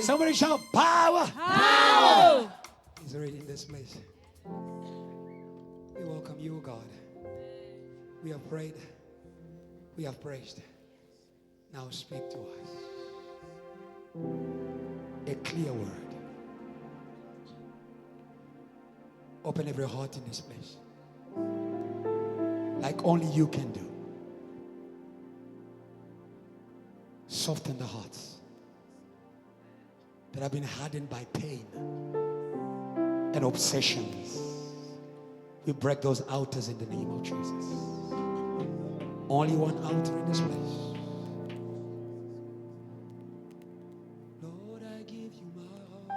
Somebody shout power! Power! He's already in this place. We welcome you, God. We have prayed. We have praised. Now speak to us. A clear word. Open every heart in this place. Like only you can do. Soften the hearts that have been hardened by pain and obsessions. We break those outers in the name of Jesus. Only one outer in this place. Lord, I give you my heart.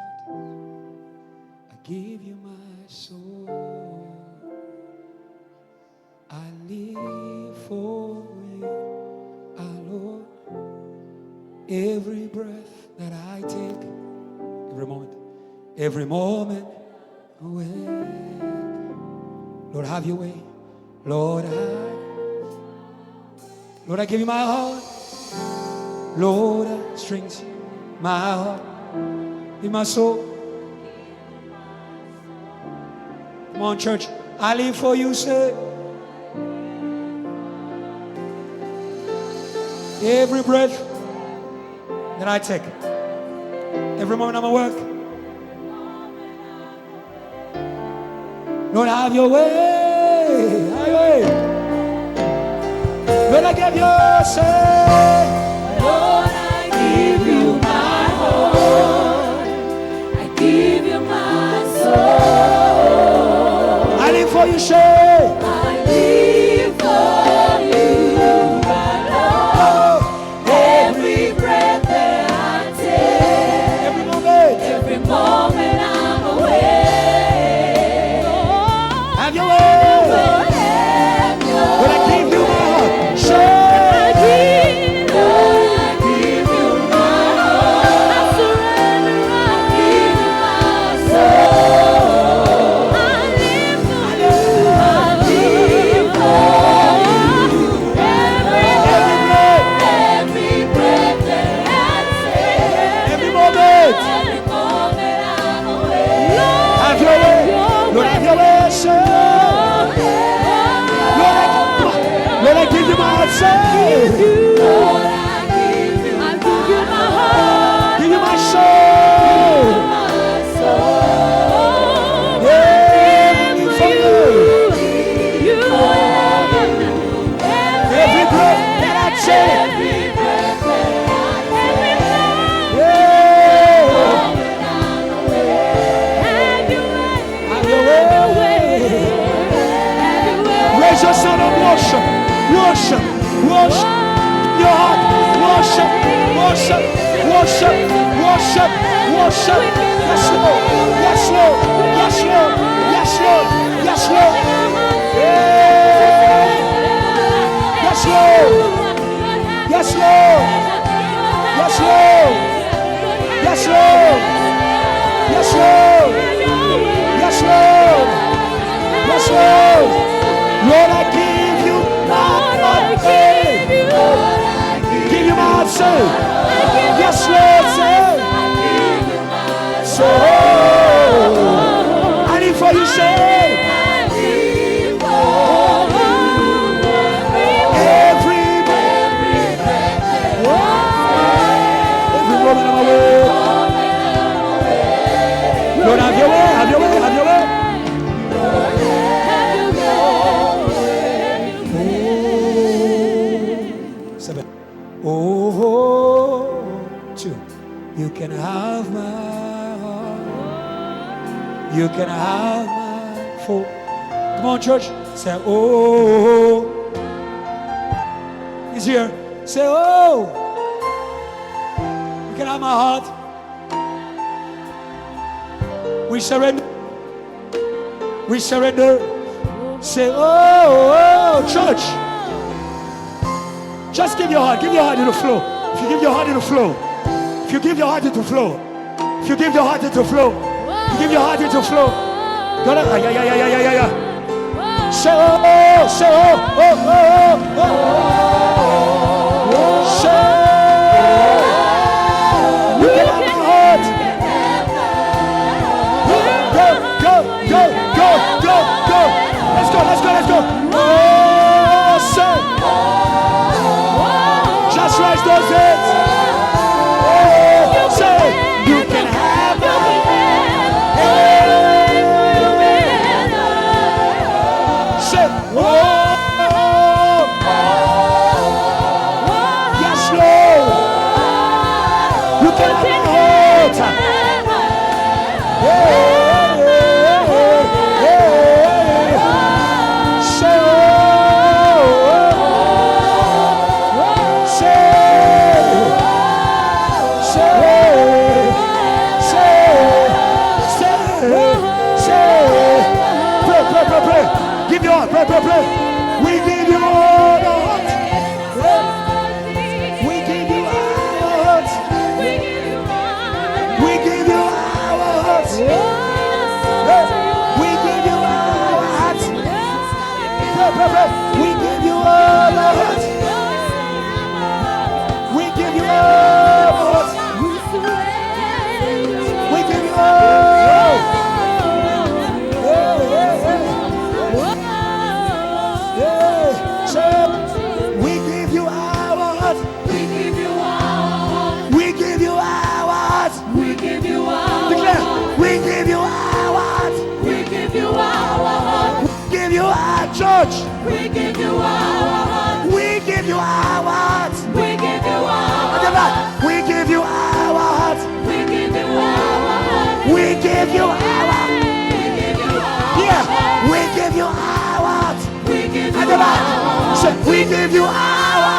I give you my soul. I live for you, Lord. Every breath that I take, every moment awake. Lord, have your way. Lord, I give you my heart. Lord, I strength my heart in my soul. Come on, church. I live for you, say. Every breath that I take, every moment I'm at work. Lord, have your way. Have your way. Lord, I give you say. Lord, I give you my heart. I give you my soul. I live for you, say. I live for you, my Lord. Every breath that I take, every moment I'm awake. Have your way. Lord, I give you my heart. Say. Lord, I give you my heart, say. Lord, I give you my heart. Give you my soul. Yeah, for you. Every breath that I take. Raise your sound of worship, worship, worship. in your heart. Worship, worship, worship, worship, worship. Yes, Lord. Yes, Lord. Yes, Lord. Yes, Lord. Yes, Lord. Yeah. Yes, Lord. Yes, Lord. Yes, Lord. Yes, Lord. Yes, Lord. Yes, Lord. Yes, Lord. Lord, I give you my heart. Give you my heart, say. Yes, Lord, say. So, I need for you, say. Every moment of my way. Lord, have your way, have your way, have your way. Seven. Oh, two. You can have my heart. You can have my four. Come on, church. Say, oh. He's here. Say, oh. You can have my heart. We surrender. We surrender. Say, oh, church. Just give your heart to the flow. If you give your heart to the flow. If you give your heart to the flow. If you give your heart to the flow. You give your heart to the flow. Yeah. Say, oh, say, oh, oh, oh, oh. Say, you can have my heart. Go. Let's go. Oh, say. Just raise those hands. Oh, say, you can have my heart. Say, oh, yes, Lord. You can have my heart. Pray. We give you all the heart. We give you our heart. We give you our heart. We give you our heart. Pray. We give you all the heart. We give you all the heart. We give you all. Church, we give you our heart. We give you our heart. We give you our heart. We give you our heart. We give you our heart. We give you our heart. Yeah, we give you our heart. We give you our heart. We give you our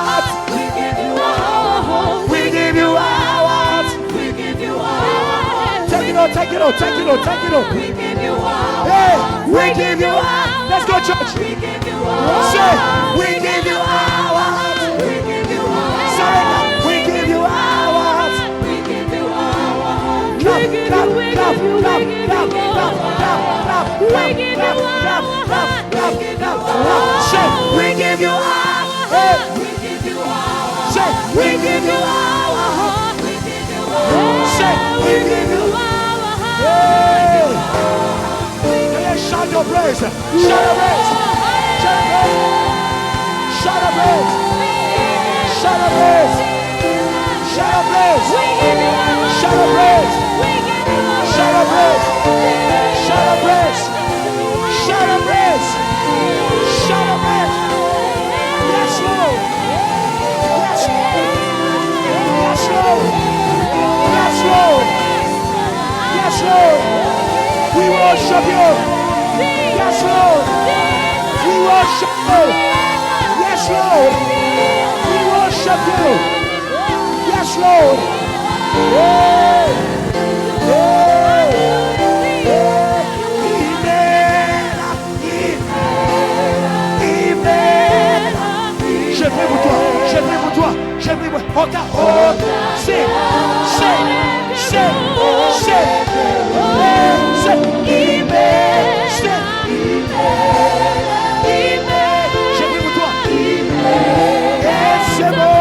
heart. We give you our heart. We give you our heart. We give you our heart. Take it on. We give you our Hey, we give you our. Let's go, church. We give you our. Say, we give you our heart. We give you our. Surrender. We give you our heart. We give you our heart. Clap. We give you our heart. Say, we give you our. We give you our. Say, we give you our heart. We give you our. Say, we give you our. Shout your praise. Shout your praise. Shout your praise. Shout your praise. Shout your praise. Shout your praise. Shout your praise. Shout your praise. Shout your praise. Shout your praise. Yes, Lord. Yes, Lord. Yes, Lord. Yes, Lord. We worship you. Yes, Lord. We worship you. Yes, Lord. We worship of you. Yes, Lord. Je prie pour toi. Je prie pour toi. Je prie pour toi. Regarde. Oh, c'est. Je prie pour toi. C'est bon.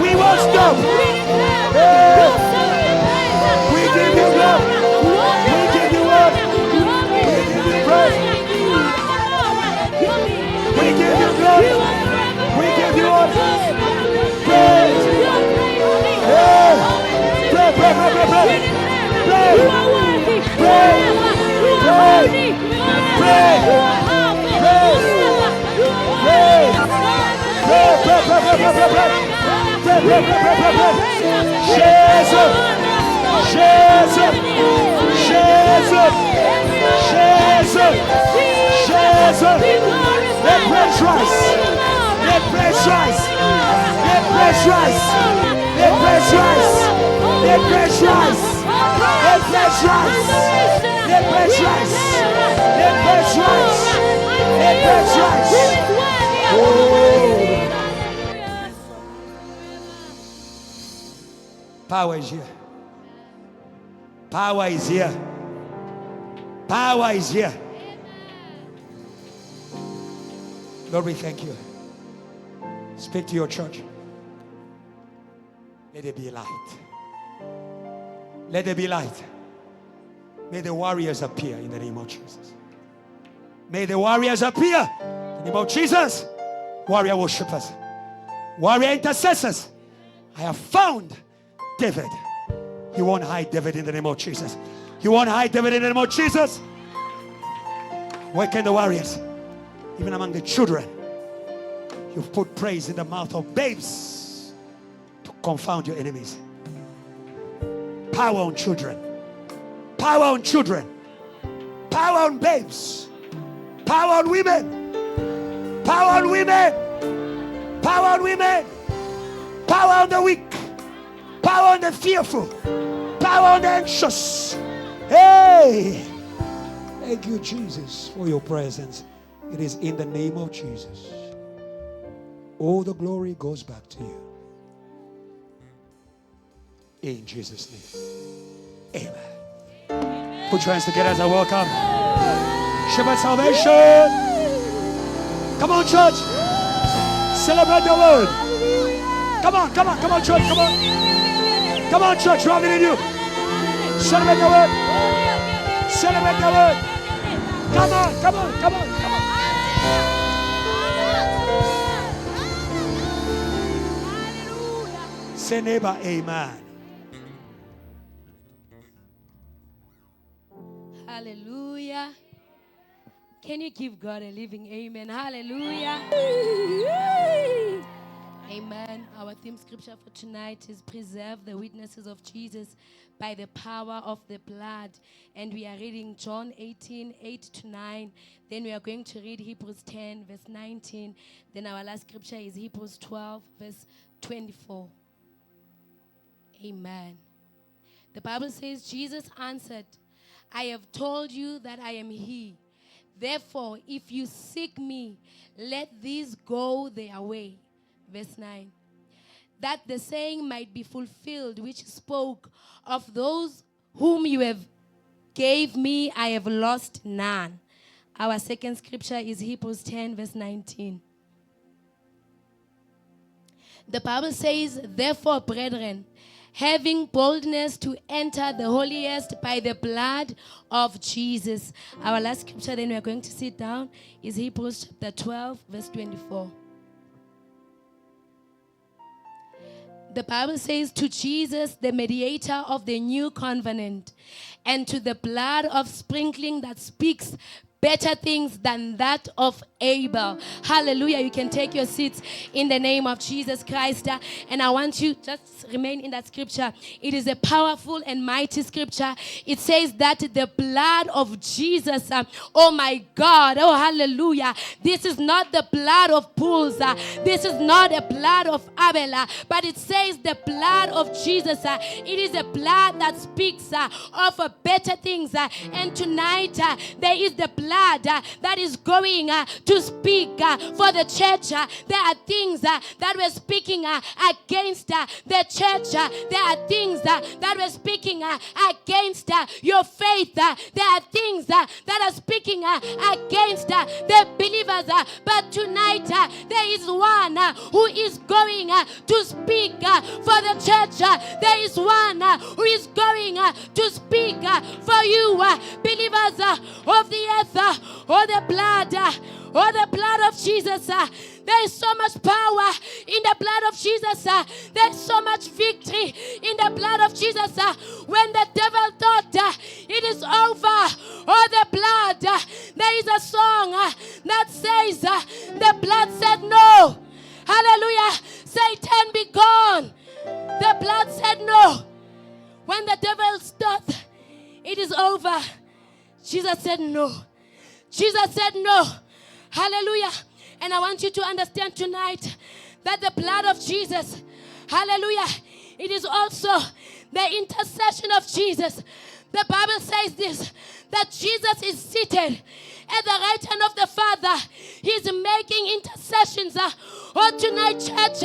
We won't stop. We give you love. We give you love. We give you praise. We give you glory. We give you honor. Praise. Pray, pray, pray, pray, pray. Pray. Pray. Pray. Jesus, Jesus, Jesus, Jesus, Jesus. Let praise rise. Let praise rise. Let praise rise. Let praise rise. Let praise rise. Let praise rise. Let praise rise. Let praise rise. Let praise rise. Oh. Power is here. Power is here. Power is here. Lord, we thank you. Speak to your church. Let there be light. Let there be light. May the warriors appear in the name of Jesus. May the warriors appear in the name of Jesus. Warrior worshippers. Warrior intercessors. I have found David. You won't hide David in the name of Jesus. You won't hide David in the name of Jesus. Waken the warriors. Even among the children. You've put praise in the mouth of babes to confound your enemies. Power on children. Power on children. Power on babes. Power on women. Power on women. Power on women. Power on the weak. Power on the fearful. Power on the anxious. Hey! Thank you, Jesus, for your presence. It is in the name of Jesus. All the glory goes back to you. In Jesus' name. Amen. Put your hands together as I welcome Shepherd Salvation. Come on, church. Celebrate the word. Come on, come on, come on, church, come on. Come on, church, rather than you. Celebrate the word. Celebrate the word. Come on, come on, come on, come on. Say neighbor, amen. Hallelujah. Can you give God a living amen? Hallelujah. Amen. Our theme scripture for tonight is preserve the witnesses of Jesus by the power of the blood. And we are reading John 18, 8 to 9. Then we are going to read Hebrews 10, verse 19. Then our last scripture is Hebrews 12, verse 24. Amen. The Bible says, Jesus answered, I have told you that I am he. Therefore, if you seek me, let these go their way. Verse 9. That the saying might be fulfilled, which spoke of those whom you have gave me, I have lost none. Our second scripture is Hebrews 10, verse 19. The Bible says, therefore, brethren, having boldness to enter the holiest by the blood of Jesus. Our last scripture, then we are going to sit down, is Hebrews chapter 12, verse 24. The Bible says, to Jesus, the mediator of the new covenant, and to the blood of sprinkling that speaks better things than that of Abel. Hallelujah. You can take your seats in the name of Jesus Christ. And I want you just remain in that scripture. It is a powerful and mighty scripture. It says that the blood of Jesus, oh my God, oh hallelujah. This is not the blood of bulls. This is not the blood of Abel. But it says the blood of Jesus. It is a blood that speaks of better things. And tonight there is the blood that is going to speak for the church. There are things that we're speaking against the church. There are things that we're speaking against your faith. There are things that are speaking against the believers. But tonight there is one who is going to speak for the church. There is one who is going to speak for you, believers of the earth. The blood of Jesus. There is so much power in the blood of Jesus. There is so much victory in the blood of Jesus. When the devil thought it is over, the blood, there is a song that says, the blood said no. Hallelujah. Satan be gone. The blood said no. When the devil thought it is over, Jesus said no. Jesus said no. Hallelujah. And I want you to understand tonight that the blood of Jesus, hallelujah, it is also the intercession of Jesus. The Bible says this, that Jesus is seated at the right hand of the Father. He's making intercessions. Tonight, church,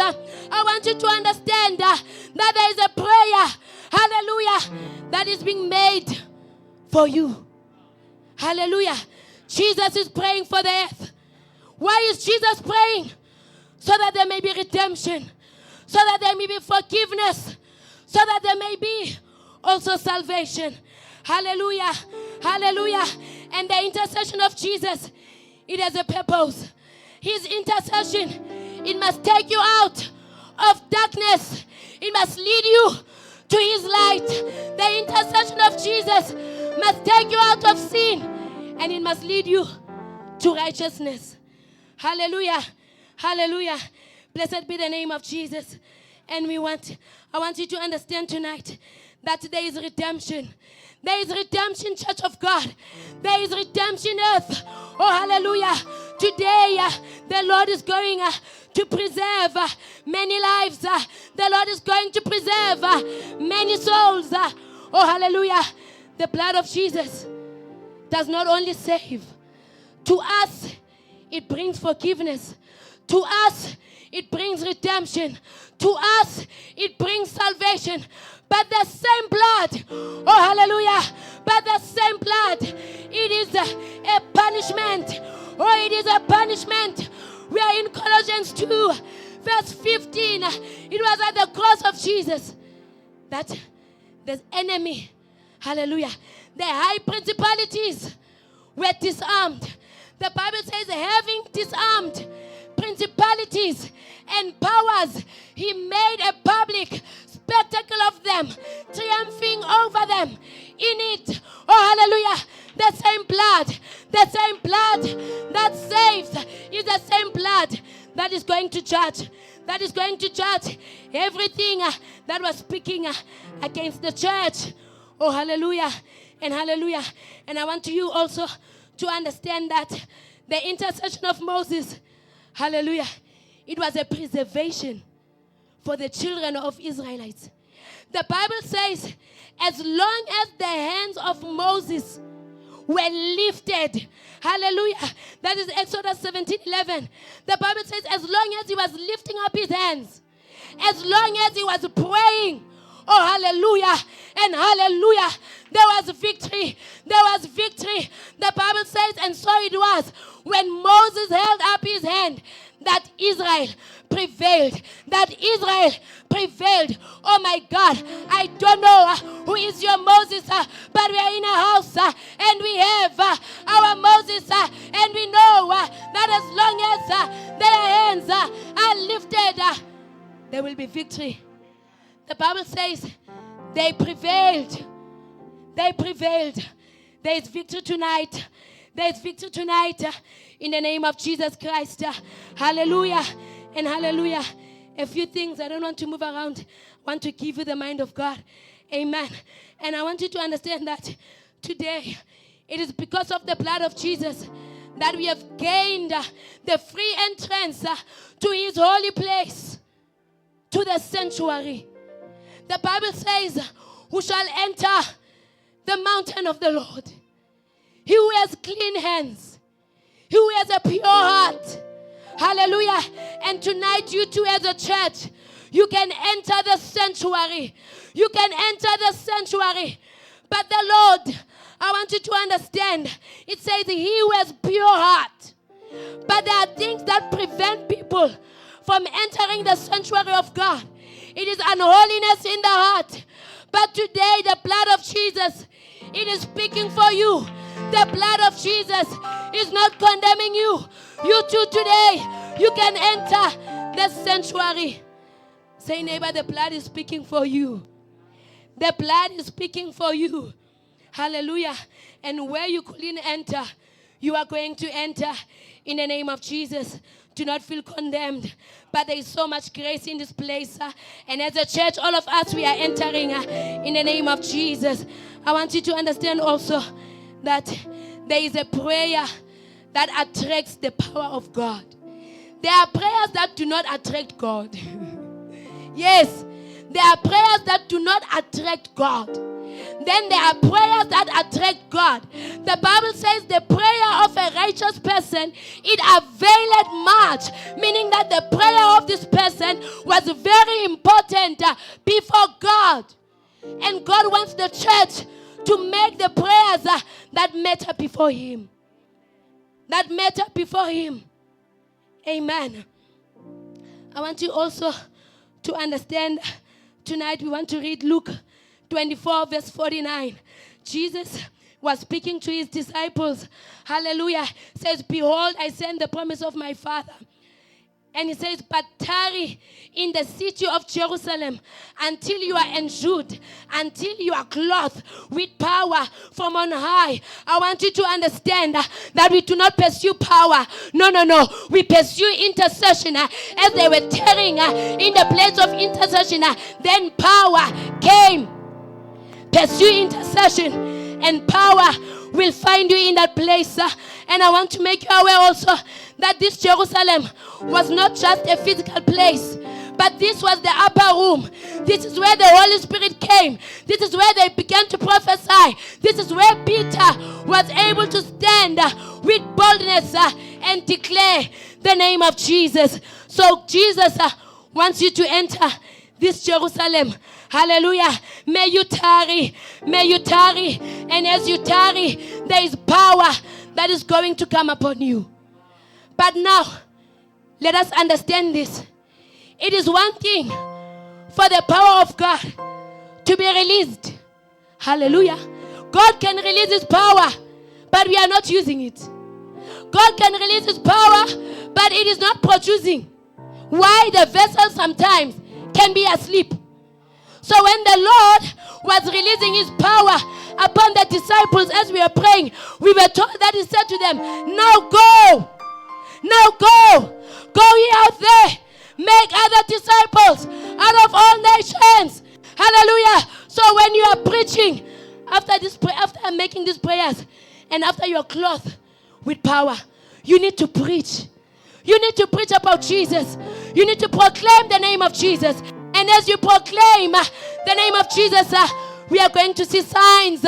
I want you to understand that there is a prayer, hallelujah, that is being made for you. Hallelujah. Jesus is praying for the earth. Why is Jesus praying? So that there may be redemption. So that there may be forgiveness. So that there may be also salvation. Hallelujah. Hallelujah. And the intercession of Jesus, it has a purpose. His intercession, it must take you out of darkness. It must lead you to his light. The intercession of Jesus must take you out of sin. And it must lead you to righteousness. Hallelujah. Hallelujah. Blessed be the name of Jesus. And I want you to understand tonight that there is redemption. There is redemption, Church of God. There is redemption, earth. Oh, hallelujah. Today, the Lord is going to preserve many lives. The Lord is going to preserve many souls. Oh, hallelujah. The blood of Jesus does not only save. To us, it brings forgiveness. To us, it brings redemption. To us, it brings salvation. But the same blood, oh hallelujah, but the same blood, it is a punishment. Oh, it is a punishment. We are in Colossians 2, verse 15. It was at the cross of Jesus that the enemy, hallelujah, the high principalities were disarmed. The Bible says, having disarmed principalities and powers, he made a public spectacle of them, triumphing over them. In it, oh hallelujah, the blood that saves is the same blood that is going to judge. That is going to judge everything that was speaking against the church. Oh, hallelujah and hallelujah. And I want you also to understand that the intercession of Moses, hallelujah, it was a preservation for the children of Israelites. The Bible says, as long as the hands of Moses were lifted, hallelujah, that is Exodus 17:11. The Bible says, as long as he was lifting up his hands, as long as he was praying, oh, hallelujah and hallelujah, there was victory. There was victory. The Bible says, and so it was when Moses held up his hand, that Israel prevailed. That Israel prevailed. Oh my God, I don't know who is your Moses, but we are in a house and we have our Moses, and we know that as long as their hands are lifted, there will be victory. The Bible says they prevailed. They prevailed. There is victory tonight. There is victory tonight in the name of Jesus Christ. Hallelujah and hallelujah. A few things. I don't want to move around. I want to give you the mind of God. Amen. And I want you to understand that today it is because of the blood of Jesus that we have gained the free entrance to his holy place, to the sanctuary. The Bible says, who shall enter the mountain of the Lord? He who has clean hands, he who has a pure heart. Hallelujah. And tonight you too as a church, you can enter the sanctuary. You can enter the sanctuary. But the Lord, I want you to understand, it says he who has pure heart. But there are things that prevent people from entering the sanctuary of God. It is unholiness in the heart. But today the blood of Jesus, it is speaking for you. The blood of Jesus is not condemning you. You too today, you can enter the sanctuary. Say, neighbor, the blood is speaking for you. The blood is speaking for you. Hallelujah. And where you couldn't enter, you are going to enter in the name of Jesus. Do not feel condemned. But there is so much grace in this place. And as a church, all of us, we are entering in the name of Jesus. I want you to understand also that there is a prayer that attracts the power of God. There are prayers that do not attract God. Yes, there are prayers that do not attract God. Then there are prayers that attract God. The Bible says the prayer of a righteous person, it availeth much. Meaning that the prayer of this person was very important before God. And God wants the church to make the prayers that matter before Him. That matter before Him. Amen. I want you also to understand tonight we want to read Luke 24 verse 49. Jesus was speaking to his disciples. Hallelujah. Says, behold, I send the promise of my Father. And he says, but tarry in the city of Jerusalem until you are endued, until you are clothed with power from on high. I want you to understand that we do not pursue power. No. We pursue intercession. As they were tarrying in the place of intercession, then power came. Pursue intercession and power will find you in that place. And I want to make you aware also that this Jerusalem was not just a physical place, but this was the upper room. This is where the Holy Spirit came. This is where they began to prophesy. This is where Peter was able to stand with boldness and declare the name of Jesus. So Jesus wants you to enter this Jerusalem. Hallelujah. May you tarry. May you tarry. And as you tarry, there is power that is going to come upon you. But now, let us understand this. It is one thing for the power of God to be released. Hallelujah. God can release His power, but we are not using it. God can release His power, but it is not producing. Why? The vessel sometimes can be asleep. So when the Lord was releasing his power upon the disciples as we were praying, we were told that he said to them, now go. Now go. Go ye out there. Make other disciples out of all nations. Hallelujah. So when you are preaching, after making these prayers, and after you are clothed with power, you need to preach. You need to preach about Jesus. You need to proclaim the name of Jesus. And as you proclaim the name of Jesus, we are going to see signs.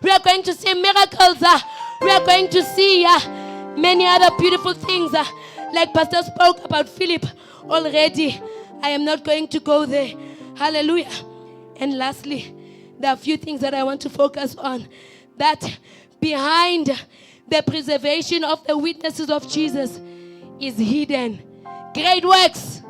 We are going to see miracles. We are going to see many other beautiful things. Like Pastor spoke about Philip already. I am not going to go there. Hallelujah. And lastly, there are a few things that I want to focus on. That behind the preservation of the witnesses of Jesus is hidden great works.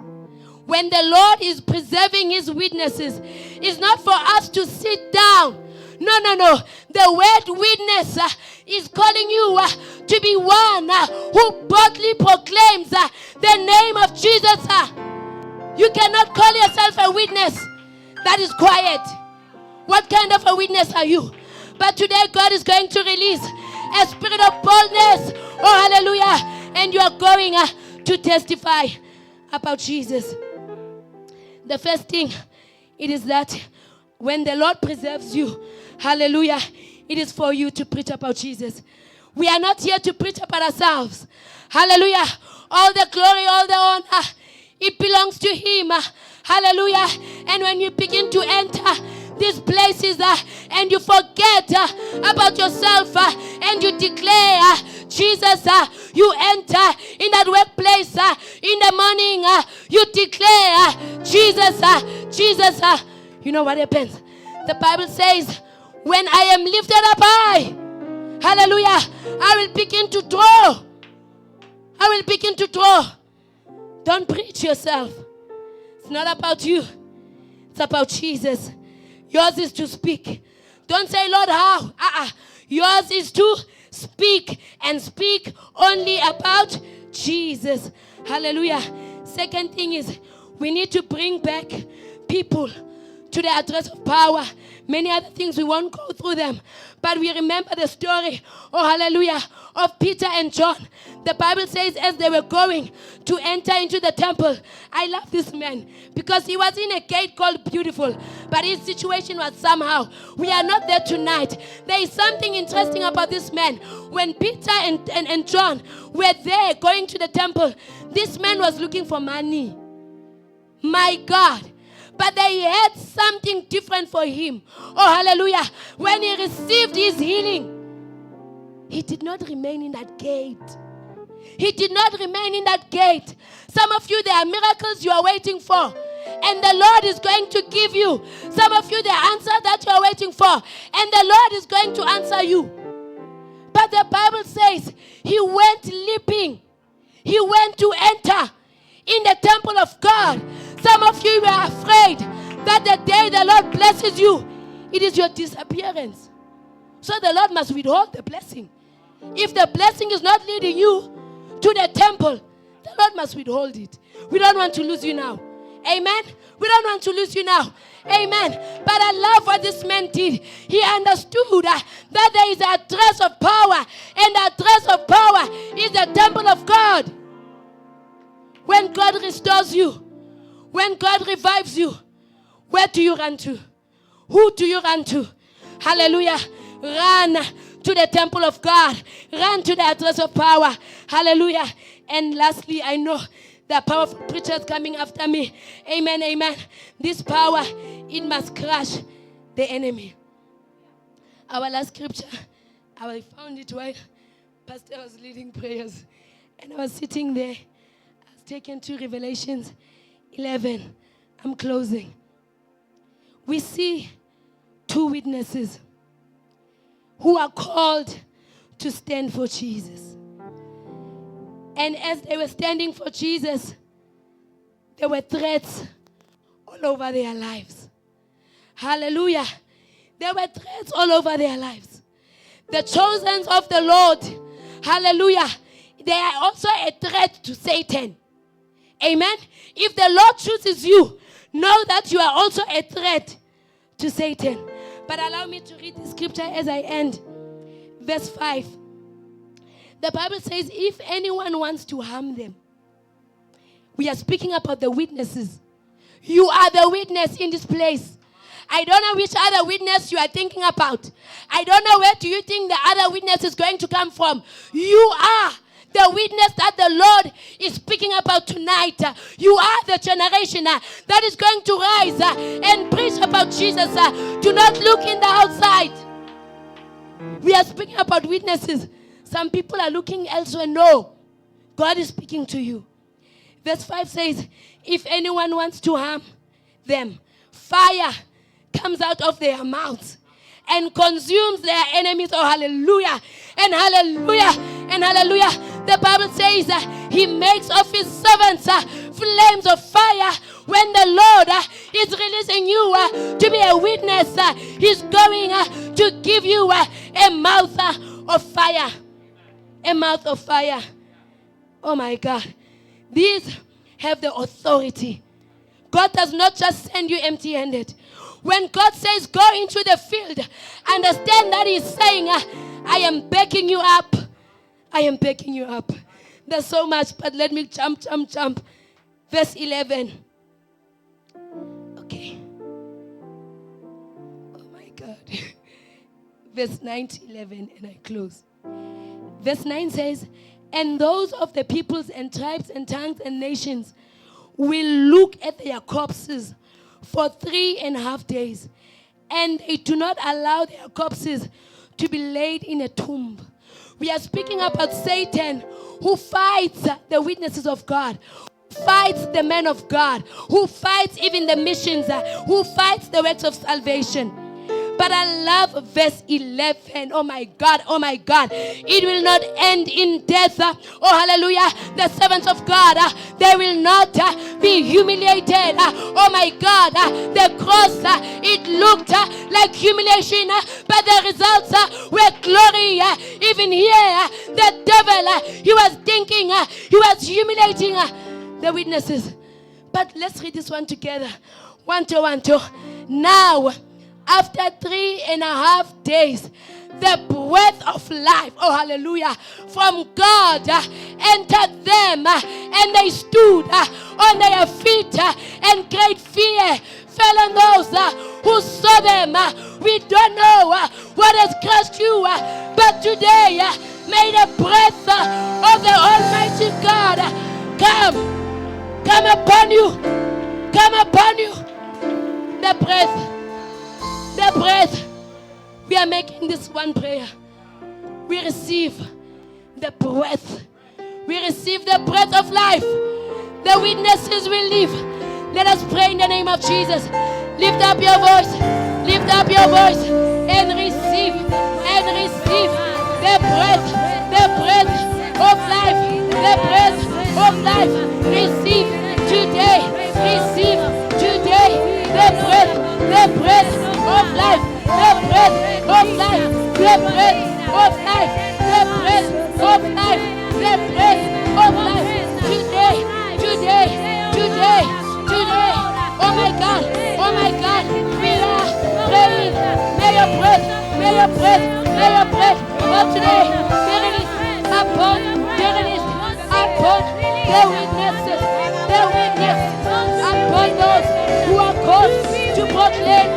When the Lord is preserving his witnesses, it's not for us to sit down. No. The word witness is calling you to be one who boldly proclaims the name of Jesus. You cannot call yourself a witness that is quiet. What kind of a witness are you? But today God is going to release a spirit of boldness. Oh, hallelujah. And you are going to testify about Jesus. The first thing, it is that when the Lord preserves you, hallelujah, it is for you to preach about Jesus. We are not here to preach about ourselves. Hallelujah. All the glory, all the honor, it belongs to him. Hallelujah. And when you begin to enter these places and you forget about yourself and you declare Jesus, you enter in that workplace in the morning, you declare Jesus. You know what happens? The Bible says, when I am lifted up high, hallelujah, I will begin to draw. I will begin to draw. Don't preach yourself. It's not about you. It's about Jesus. Yours is to speak. Don't say, Lord, how? Yours is to speak, and speak only about Jesus. Hallelujah. Second thing is, we need to bring back people to the address of power. Many other things, we won't go through them. But we remember the story, oh hallelujah, of Peter and John. The Bible says as they were going to enter into the temple, I love this man because he was in a gate called Beautiful, but his situation was somehow. We are not there tonight. There is something interesting about this man. When Peter and John were there going to the temple, this man was looking for money. My God. But they had something different for him. Oh, hallelujah. When he received his healing, he did not remain in that gate. He did not remain in that gate. Some of you, there are miracles you are waiting for. And the Lord is going to give you. Some of you, the answer that you are waiting for. And the Lord is going to answer you. But the Bible says he went leaping. He went to enter in the temple of God. Some of you were afraid that the day the Lord blesses you, it is your disappearance. So the Lord must withhold the blessing. If the blessing is not leading you to the temple, the Lord must withhold it. We don't want to lose you now. Amen. We don't want to lose you now. Amen. But I love what this man did. He understood that there is a address of power, and the address of power is the temple of God. When God restores you, when God revives you, where do you run to? Who do you run to? Hallelujah. Run to the temple of God. Run to the address of power. Hallelujah. And lastly, I know there are powerful preachers coming after me. Amen, amen. This power, it must crush the enemy. Our last scripture, I found it while Pastor was leading prayers. And I was sitting there. I was taken to Revelations 11. I'm closing. We see two witnesses who are called to stand for Jesus. And as they were standing for Jesus, there were threats all over their lives. Hallelujah. There were threats all over their lives. The chosen of the Lord, hallelujah, they are also a threat to Satan. Amen. If the Lord chooses you, know that you are also a threat to Satan. But allow me to read the scripture as I end. Verse 5. The Bible says, if anyone wants to harm them, we are speaking about the witnesses. You are the witness in this place. I don't know which other witness you are thinking about. I don't know where do you think the other witness is going to come from. You are the witness that the Lord is speaking about tonight. You are the generation that is going to rise and preach about Jesus. Do not look in the outside. We are speaking about witnesses. Some people are looking elsewhere. No. God is speaking to you. Verse 5 says, if anyone wants to harm them, fire comes out of their mouths and consumes their enemies. Oh, hallelujah. And hallelujah. And hallelujah. The Bible says he makes of his servants flames of fire. When the Lord is releasing you to be a witness, he's going to give you a mouth of fire. A mouth of fire. Oh my God. These have the authority. God does not just send you empty-handed. When God says go into the field, understand that he's saying, I am backing you up. I am backing you up. There's so much, but let me jump. Verse 11. Okay. Oh my God. Verse 9 to 11, and I close. Verse 9 says, and those of the peoples and tribes and tongues and nations will look at their corpses for 3.5 days, and they do not allow their corpses to be laid in a tomb. We are speaking about Satan, who fights the witnesses of God, who fights the men of God, who fights even the missions, who fights the works of salvation. But I love verse 11. Oh my God, oh my God. It will not end in death. Oh hallelujah. The servants of God, they will not be humiliated. Oh my God. The cross, it looked like humiliation, but the results were glory. Even here, the devil, he was thinking, he was humiliating the witnesses. But let's read this one together. 1, 2, 2. Now, after 3.5 days, the breath of life, oh hallelujah, from God entered them, and they stood on their feet, and great fear fell on those who saw them. We don't know what has crushed you, but today may the breath of the Almighty God come upon you, the breath. The breath. We are making this one prayer. We receive the breath. We receive the breath of life. The witnesses will live. Let us pray in the name of Jesus. Lift up your voice. Lift up your voice and receive the breath of life. The breath of life. Receive today. Receive today the breath of life, the breath of life, the breath of life, the breath of life, the breath of life. Today. Oh my God, we are praying. May your breath of today be released upon the witnesses, upon those who are called to proclaim.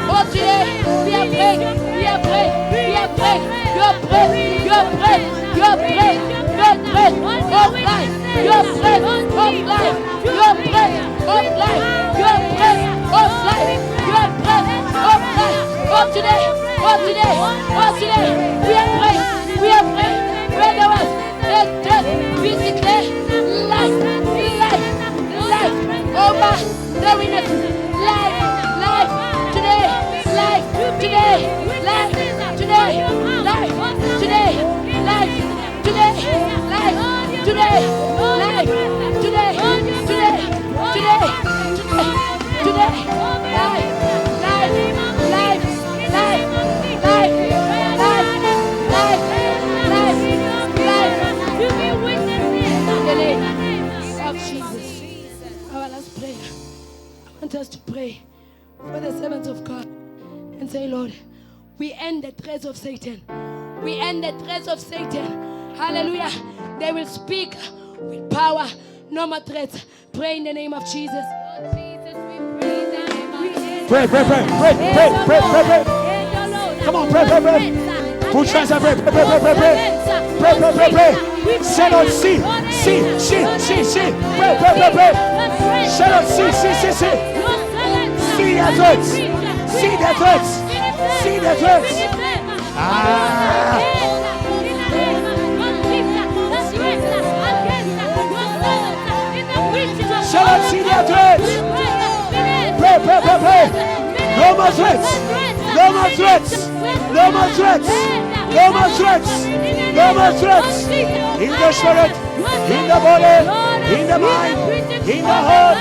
Oh, today we are praying. Your breath of life. Your breath of life. Oh, today we are praying. Where there was death, we declare life over the witnesses. Life today. threats of Satan. We end the threats of Satan. Hallelujah. They will speak with power. No more threats. Pray in the name of Jesus. Lord Jesus, we pray in the name of Jesus. Pray. Come on, pray. Put hands up, pray. Say, Lord, see. Pray. Say, Lord, see. See their threats. See their threats. Shall I see their threats? Pray. No more threats. In the spirit, in the body, in the mind, in the heart.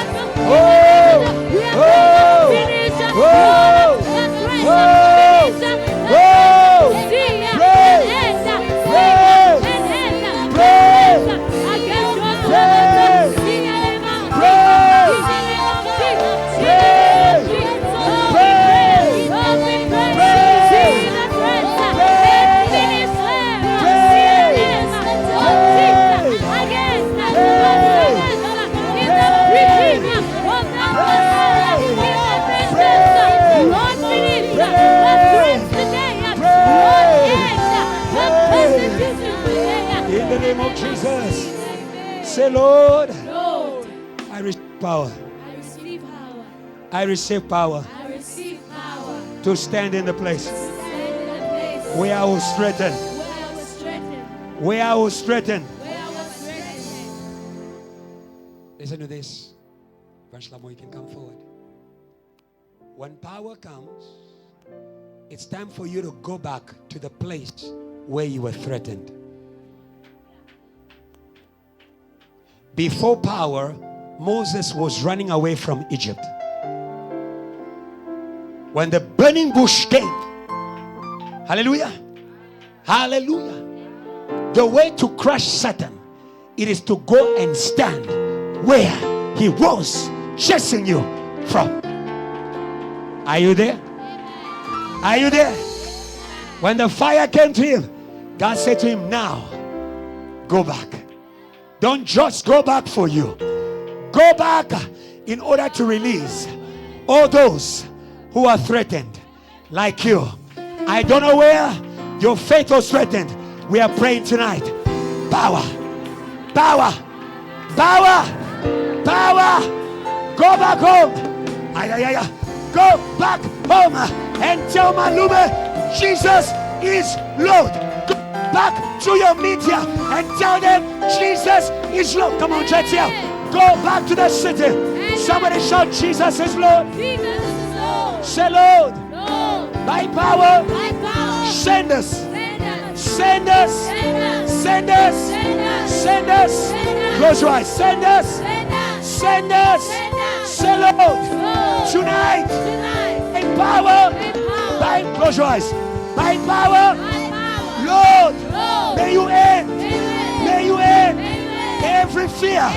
In the name of Jesus, say, Lord, I receive power. I receive power to stand in the place where I was threatened. Listen to this. Evangeline, you can come forward. When power comes, it's time for you to go back to the place where you were threatened. Before power, Moses was running away from Egypt. When the burning bush came, hallelujah, the way to crush Satan, it is to go and stand where he was chasing you from. Are you there? When the fire came to him, God said to him, now go back. Don't just go back for you. Go back in order to release all those who are threatened like you. I don't know where your faith was threatened. We are praying tonight. Power. Go back home. Go back home and tell Malume Jesus is Lord. Go back to your media and tell them Jesus is Lord. Come on, church here. Go back to the city. Somebody shout, Jesus is Lord. Say, Lord, by power, send us. Close your eyes. Send us. Say, Lord, tonight, by power, close your eyes. By power, Lord, may you end every fear.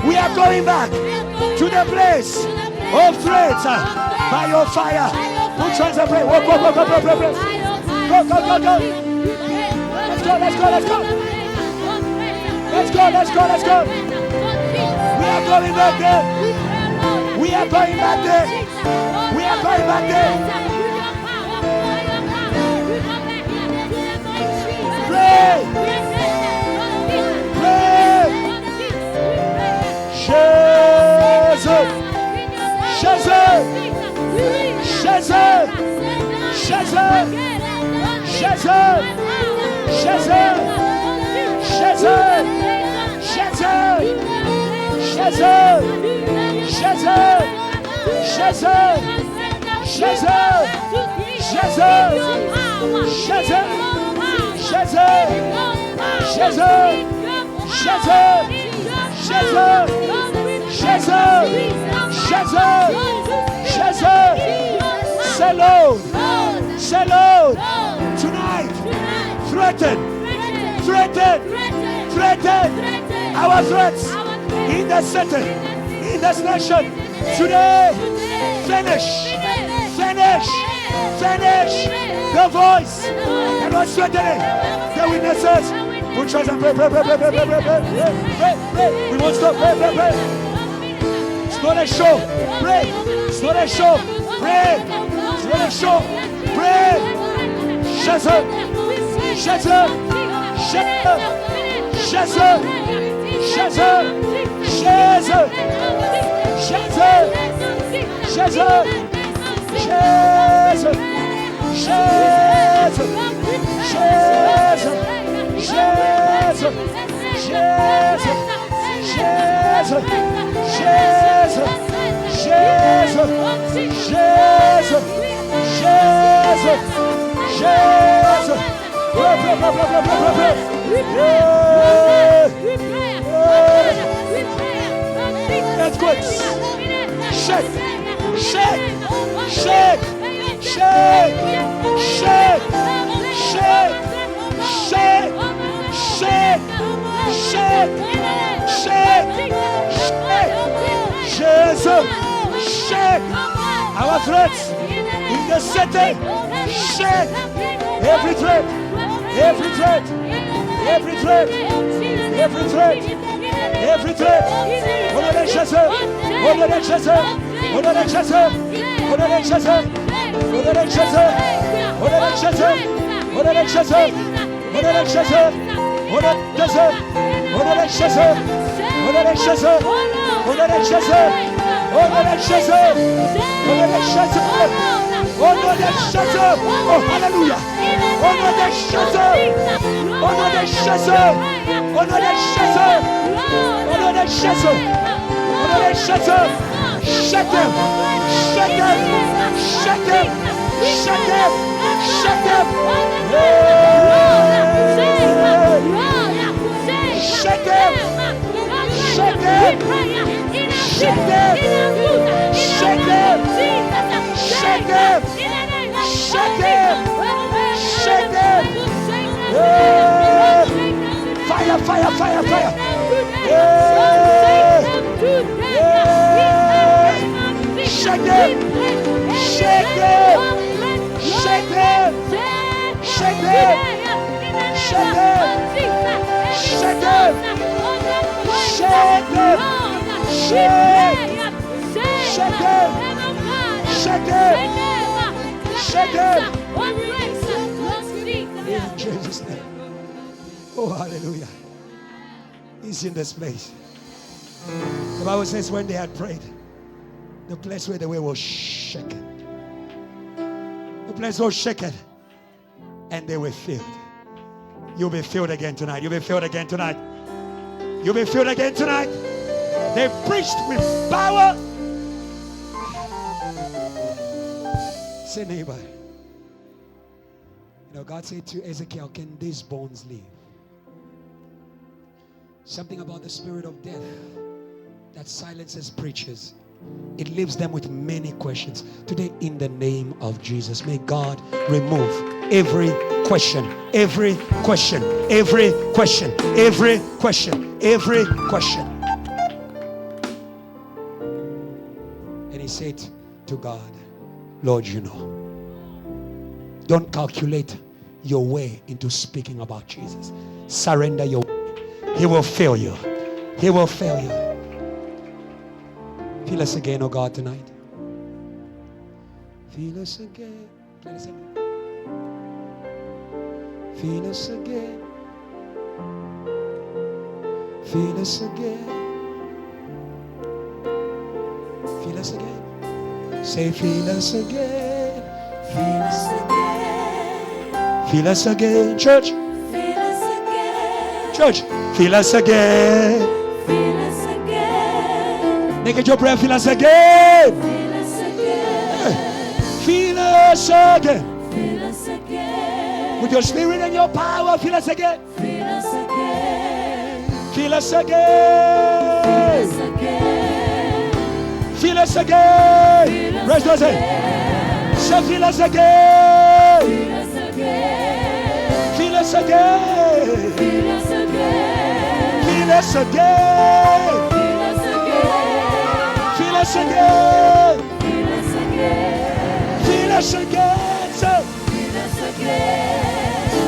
We are going back to the place of threats by your fire. Put hands up, pray. Go. Let's go. We are going back there. Pray. Say, Lord, tonight, threaten our threats in the city, in this nation. Today, finish Finish. The voice. And what's strengthening? The witnesses. Put yours and pray. We won't stop. Pray. It's not a show. Pray. It's not a show. Pray. It's not a show. Pray. Shut up. Shut up. Shut up. Shut up. Shut up. Shut up. Shut up. Shut up. Shut up. Shut up. Shut up. Jesus, Jesus, Jesus, Jesus, Jesus, Jesus, Jesus, that's good. Shake, shake, shake, shake, shake, shake, shake. Shake, shake, shake, shake, Jesus, shake our threats in the city, shake every threat, every threat, every threat, every threat, every threat. On the chasseur, on the chasseur, on the chasseur, on the chasseur, on the chasseur, on the chasseur, on the chasseur, on the chasseur. On the chasseur, on the chasseur, on the chasseur, on the chasseur, on the chasseur, on the chasseur, on the chasseur. Oh hallelujah! On the chasseur, on the chasseur, on the chasseur, on the chasseur, on the chasseur. Shake them, shake them, shake them, shake them, shake them. Shake them! Shake them! Shake them! Shake them! Shake them! Shake them! Shake them! Fire! Fire! Fire! Fire! Shake them! Shake them! Shake them! Shake them! Shake them! Shake them! Shake them! Shake! Shake them! Shake them! Shake them! In Jesus' name. Oh, hallelujah. He's in this place. The Bible says when they had prayed, the place where they were was shaken. The place was shaken. And they were filled. You'll be filled again tonight. You'll be filled again tonight. You'll be filled again tonight. They preached with power. Say neighbor. You know, God said to Ezekiel, can these bones live? Something about the spirit of death that silences preachers. It leaves them with many questions. Today, in the name of Jesus, may God remove every question, every question, every question, every question, every question. And he said to God, Lord, you know. Don't calculate your way into speaking about Jesus. Surrender your way. He will fail you. He will fail you. Feel us again, oh God, tonight. Feel us again. Play this again. Feel us again. Feel us again. Feel us again. Say, feel us again. Feel us again. Feel us again, church. Feel us again. Church, feel us again. Feel us again. Make it your prayer. Feel us again. Feel us again. Feel us again. Feel us again. With your spirit and your power, feel us again. Feel us again. Feel us again. Feel us again. Feel us again. Rest us again. So feel us again. Feel us again. Feel us again. Feel us again. Feel us again. Feel us again. Feel us again. Feel us again. Feel us again.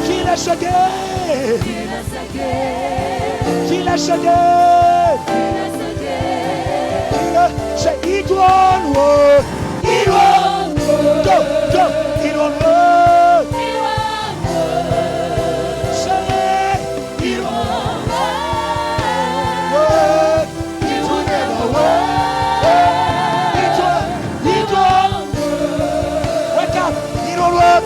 Feel us again. Feel us again. Feel us again. Feel us again. Feel us. Say it one word. It one word. Go, go. It one word. It one word. Say it one Word. word. It will never work. It one. It one. Wake up. It one word.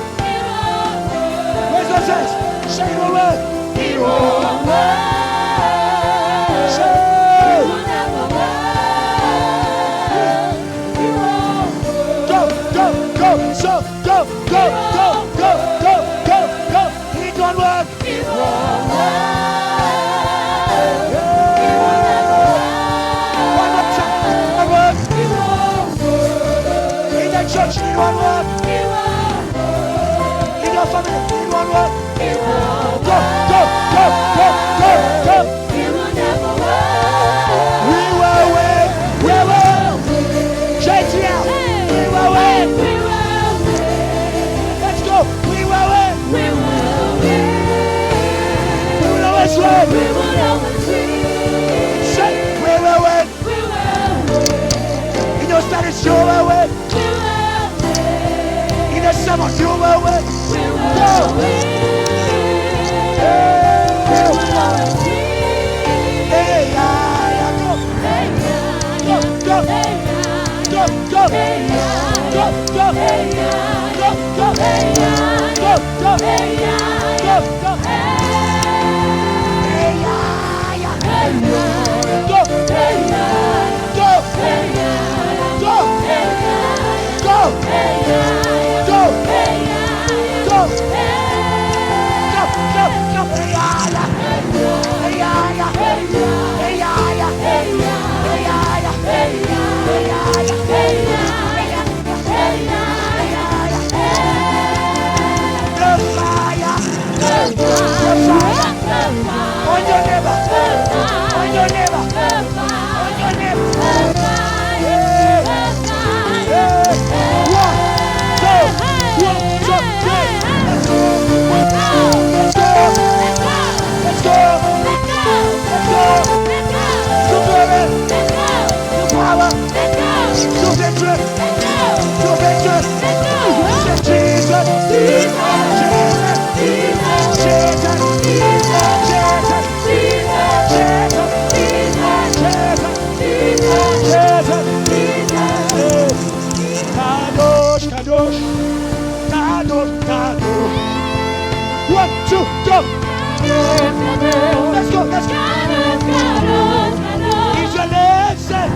Where's the sense? Say it one word. It one word. Say. Go, so, go, go, go, go, go, go, go. It won't work. It won't One more time. It won't work. work. In the church, it won't work. It won't work. In your family, it won't work. It won't Go, go, go, go, go, go. It will never work. We will win. We will. JTL. We will win. We will win. Let's go. We will win. We will win. We will always win. We will always win. Say, we will win. We will win. In your status, you will win. We will win. In the summer, you will win. We will Go. win. Hey, We will always win. hey, yeah, go. Hey, Go, go, hey, go, go, hey, go, go, hey, go, go, hey, go, go, hey, go, go. Hey, yeah, yeah. Go, go, go, go, go, go, go, go, go. Hey, yeah, yeah. Hey, yeah, yeah. Hey, yeah, yeah. Hey, yeah, yeah. Hey, yeah, yeah. The fire, the fire. On your neighbor, on your neighbor, on your neighbor. Hey, hey. One, two, three. Let's go. Let's go. Let's go. To glory, to power, to victory, to victory. Say Jesus, Jesus, Jesus, Kadosh, Kadosh, Kadosh, Kadosh. 1, 2, go. Let's go, let's go. Israel, say.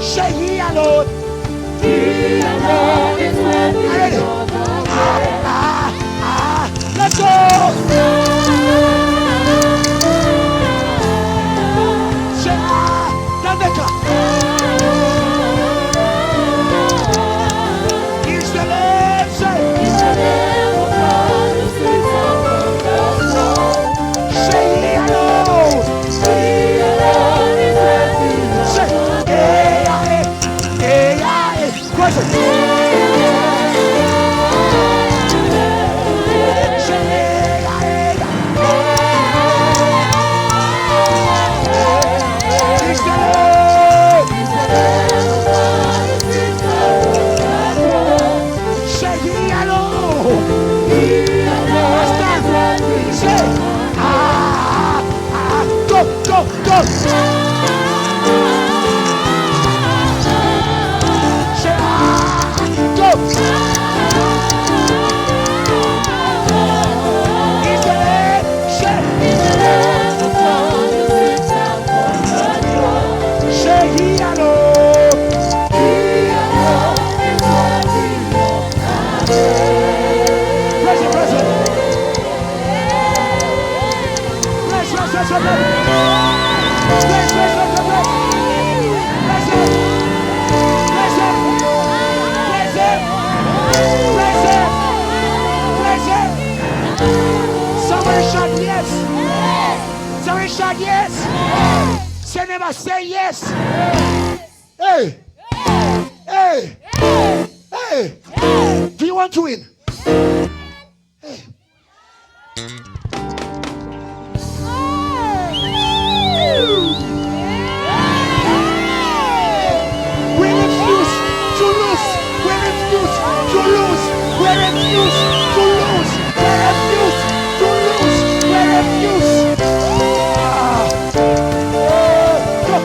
Say He alone. Ready? Let's go. Say Nandeka. Israel, say. Say He alone. Say, present. Say He alone. Say, go, go, go. Say, go. Israel, say, say He alone. Present, present. Bless, bless, bless, bless. Bless, bless, bless, bless, bless. Bless him. Bless him. Bless him. Bless him. Bless him. Somebody shout yes. Somebody shout yes. Say never say yes. Hey. Hey. Hey! Do you want to win? Hey! We refuse to lose. We refuse to lose. We refuse to lose. We refuse to lose. We refuse. Go.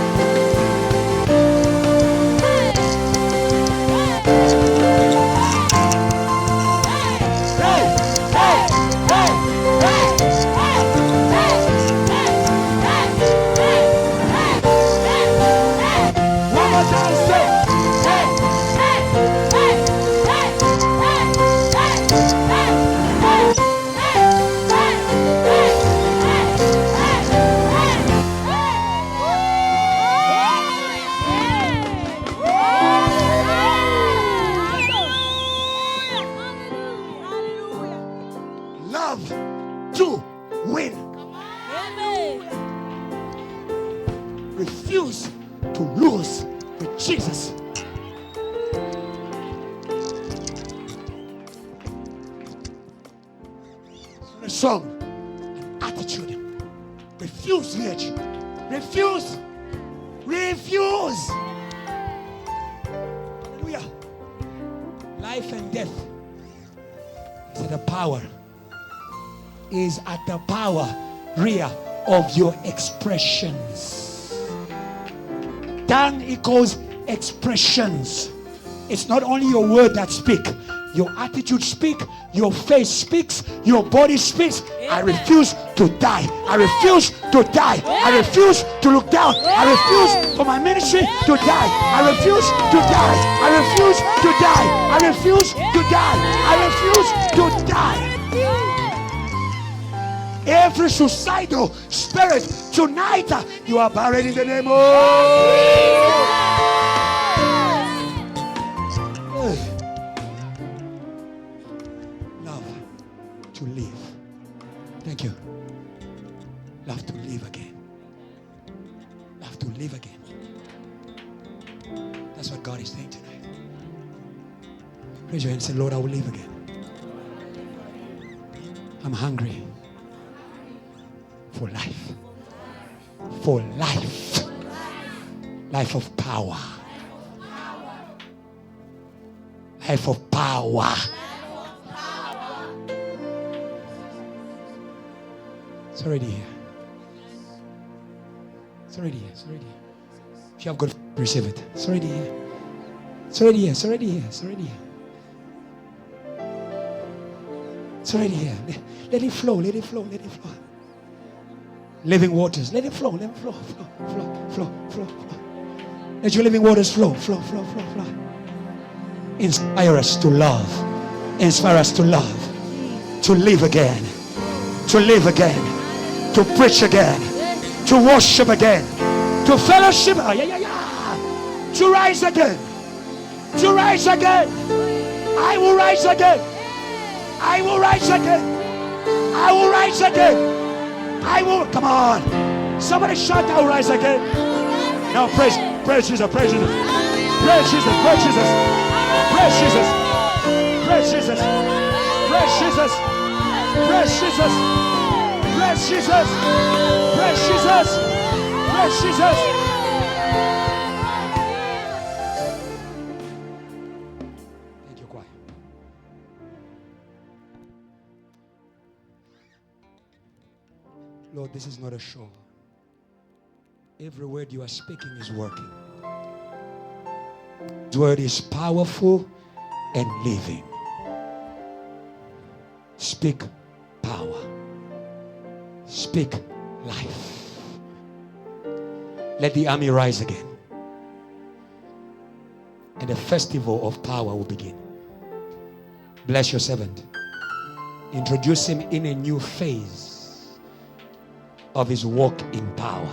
Hey, hey, hey, one more time, say. Love to win. Refuse to lose with Jesus. The song, an attitude. Refuse, Rich. Refuse. Refuse. Hallelujah. Life and death is at the power. Is at the power rear of your expressions. Tongue equals expressions. It's not only your word that speak. Your attitude speak. Your face speaks. Your body speaks. I refuse to die. I refuse to die. I refuse to look down. I refuse for my ministry to die. I refuse to die. I refuse to die. I refuse to die. I refuse to die. Every suicidal spirit tonight, you are buried in the name of love to live. Thank you. Love to live again. Love to live again. That's what God is saying tonight. Raise your hand and say, Lord, I will live again. I'm hungry. For life. For life. Life of power. Life of power. It's already here. It's already here. It's already here. If you have God, receive it. It's already here. It's already here. It's already here. It's already here. It's already here. Let it flow. Let it flow. Let it flow. Living waters, let it flow, let it flow, flow. Let your living waters flow. Inspire us to love. Inspire us to love. To live again. To live again. To preach again. To worship again. To fellowship. To rise again. To rise again. I will rise again. I will rise again. I will rise again. I will, come on. Somebody shout, I will rise again. Now praise Jesus, praise Jesus. Praise Jesus, praise Jesus. Praise Jesus. Praise Jesus. Praise Jesus. Praise Jesus. Praise Jesus. Praise Jesus. Praise Jesus. Thank you, choir. Lord, this is not a show. Every word you are speaking is working. This word is powerful and living. Speak power. Speak life. Let the army rise again. And the festival of power will begin. Bless your servant. Introduce him in a new phase of his walk in power.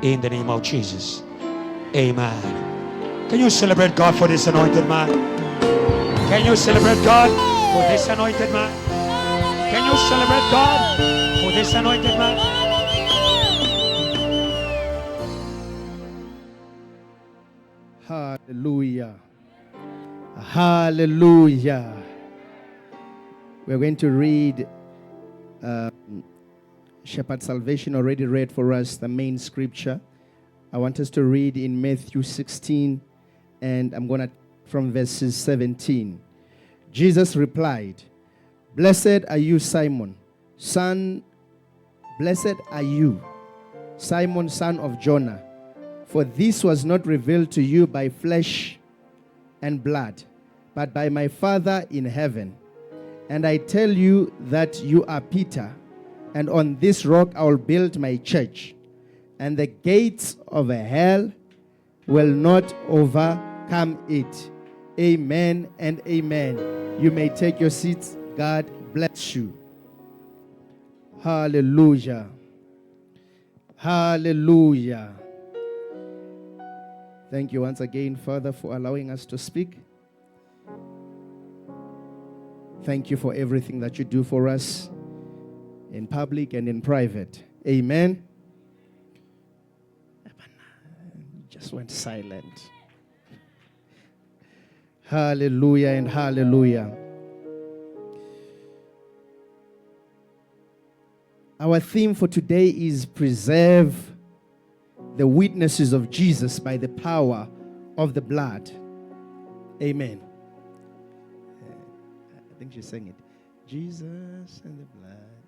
In the name of Jesus. Amen. Can you celebrate God for this anointed man? Can you celebrate God for this anointed man? Can you celebrate God for this anointed man? Hallelujah. Hallelujah. We're going to read Shepherd's Salvation already read for us the main scripture. I want us to read in Matthew 16, and I'm going to from verses 17. Jesus replied, Blessed are you, Simon, son of Jonah, for this was not revealed to you by flesh and blood, but by my Father in heaven. And I tell you that you are Peter, and on this rock I will build my church, and the gates of hell will not overcome it. Amen and amen. You may take your seats. God bless you. Hallelujah. Hallelujah. Thank you once again, Father, for allowing us to speak. Thank you for everything that you do for us in public and in private. Amen. Just went silent. Hallelujah and hallelujah. Our theme for today is preserve the witnesses of Jesus by the power of the blood. Amen. I think she sang it. Jesus and the blood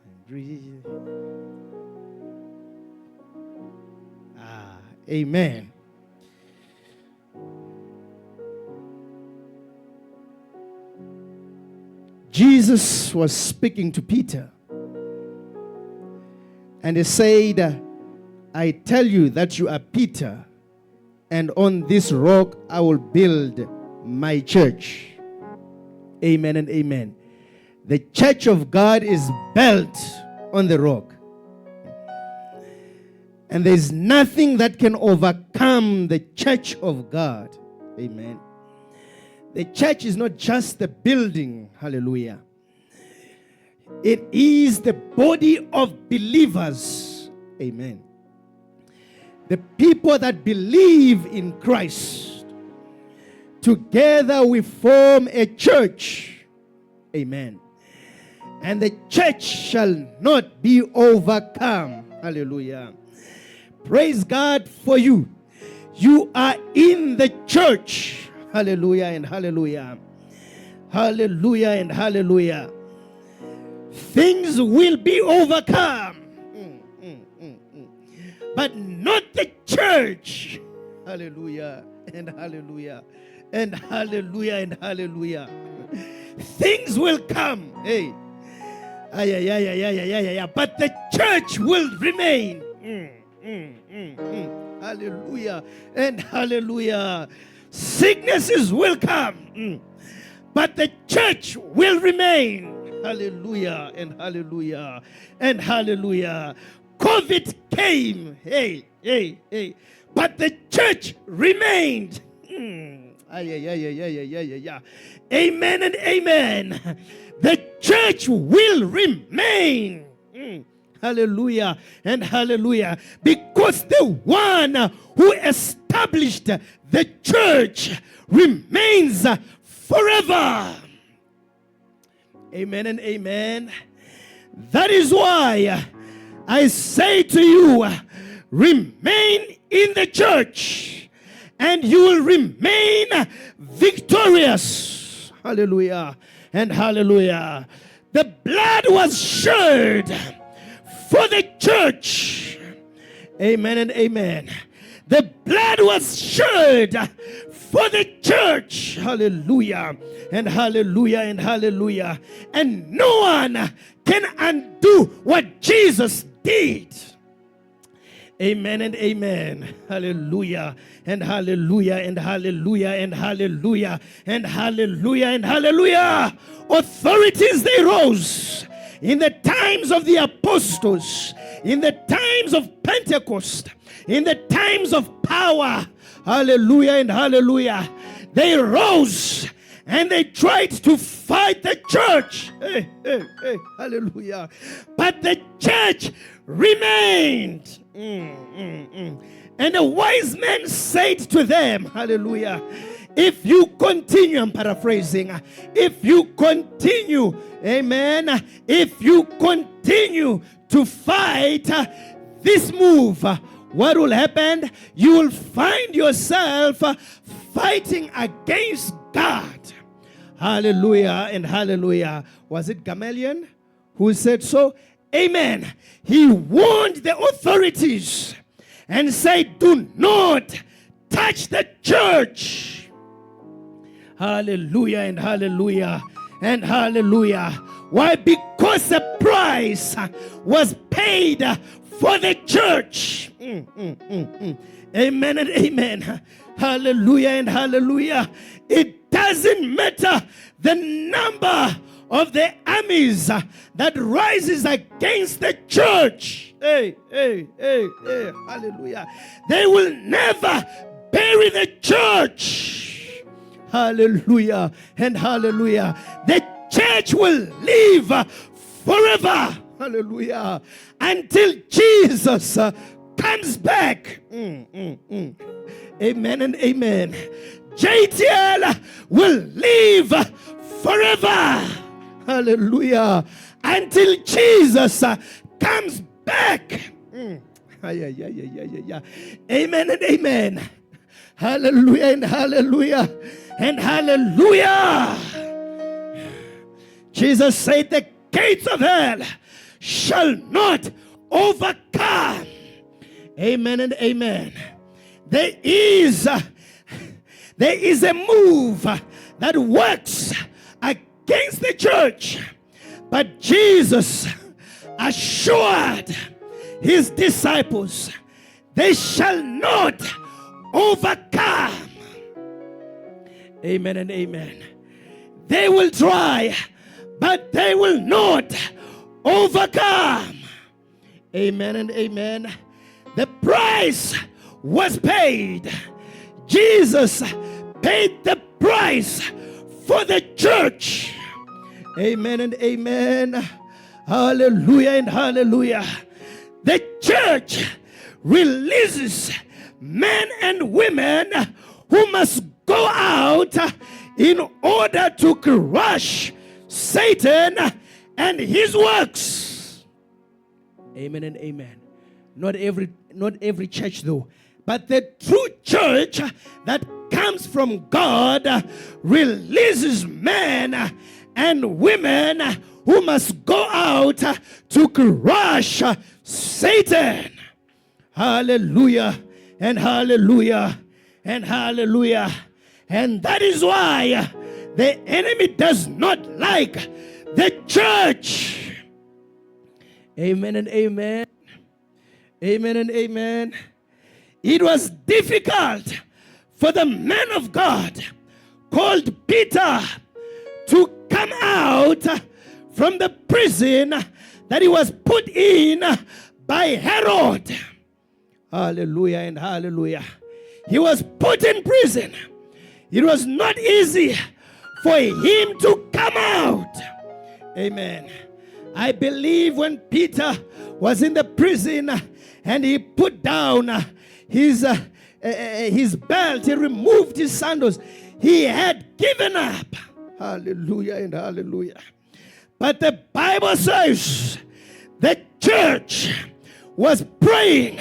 and breathe. Amen. Jesus was speaking to Peter, and he said, I tell you that you are Peter, and on this rock I will build my church. Amen and amen. The church of God is built on the rock. And there's nothing that can overcome the church of God. Amen. The church is not just the building. Hallelujah. It is the body of believers. Amen. The people that believe in Christ. Together we form a church. Amen. And the church shall not be overcome. Hallelujah. Praise God for you. You are in the church. Hallelujah and hallelujah. Hallelujah and hallelujah. Things will be overcome. But not the church. Hallelujah and hallelujah. And hallelujah and hallelujah. Things will come. Hey. But the church will remain. Hallelujah and hallelujah. Sicknesses will come, but the church will remain. Hallelujah and hallelujah and hallelujah. COVID came, but the church remained. Amen and amen. The church will remain. Hallelujah and hallelujah. Because the one who established the church remains forever. Amen and amen. That is why I say to you, remain in the church and you will remain victorious. Hallelujah and hallelujah. The blood was shed for the church. Amen and amen. The blood was shed for the church. Hallelujah and hallelujah and hallelujah. And no one can undo what Jesus did. Amen and amen. Hallelujah and hallelujah and hallelujah and hallelujah and hallelujah and hallelujah. Authorities, they rose in the times of the apostles, in the times of Pentecost, in the times of power. Hallelujah and hallelujah. They rose and they tried to fight the church. Hallelujah. But the church remained. And the wise men said to them, hallelujah, if you continue, I'm paraphrasing, if you continue, amen, if you continue to fight this move, what will happen? You will find yourself fighting against God. Hallelujah and hallelujah. Was it Gamaliel who said so? Amen. He warned the authorities and said, do not touch the church. Hallelujah and hallelujah and hallelujah. Why? Because the price was paid for the church. Amen and amen. Hallelujah and hallelujah. It doesn't matter the number of the armies that rises against the church. Hey, hallelujah. They will never bury the church. Hallelujah and hallelujah. The church will live forever. Hallelujah. Until Jesus comes back. Amen and amen. JTL will live forever. Hallelujah. Until Jesus comes back. Amen and amen. Hallelujah and hallelujah and hallelujah. Jesus said the gates of hell shall not overcome. Amen and amen. There is a move that works against the church, but Jesus assured his disciples they shall not overcome. Amen and amen. They will try, but they will not overcome. Amen and amen. The price was paid. Jesus paid the price for the church. Amen and amen. Hallelujah and hallelujah. The church releases men and women who must go out in order to crush Satan and his works. Amen and amen. Not every church though, but the true church that comes from God releases men and women who must go out to crush Satan. Hallelujah and hallelujah and hallelujah. And that is why the enemy does not like the church. Amen and amen. Amen and amen. It was difficult for the man of God called Peter to come out from the prison that he was put in by Herod. Hallelujah and hallelujah. He was put in prison. It was not easy for him to come out. Amen. I believe when Peter was in the prison and he put down his belt, he removed his sandals, he had given up. Hallelujah and hallelujah. But the Bible says the church was praying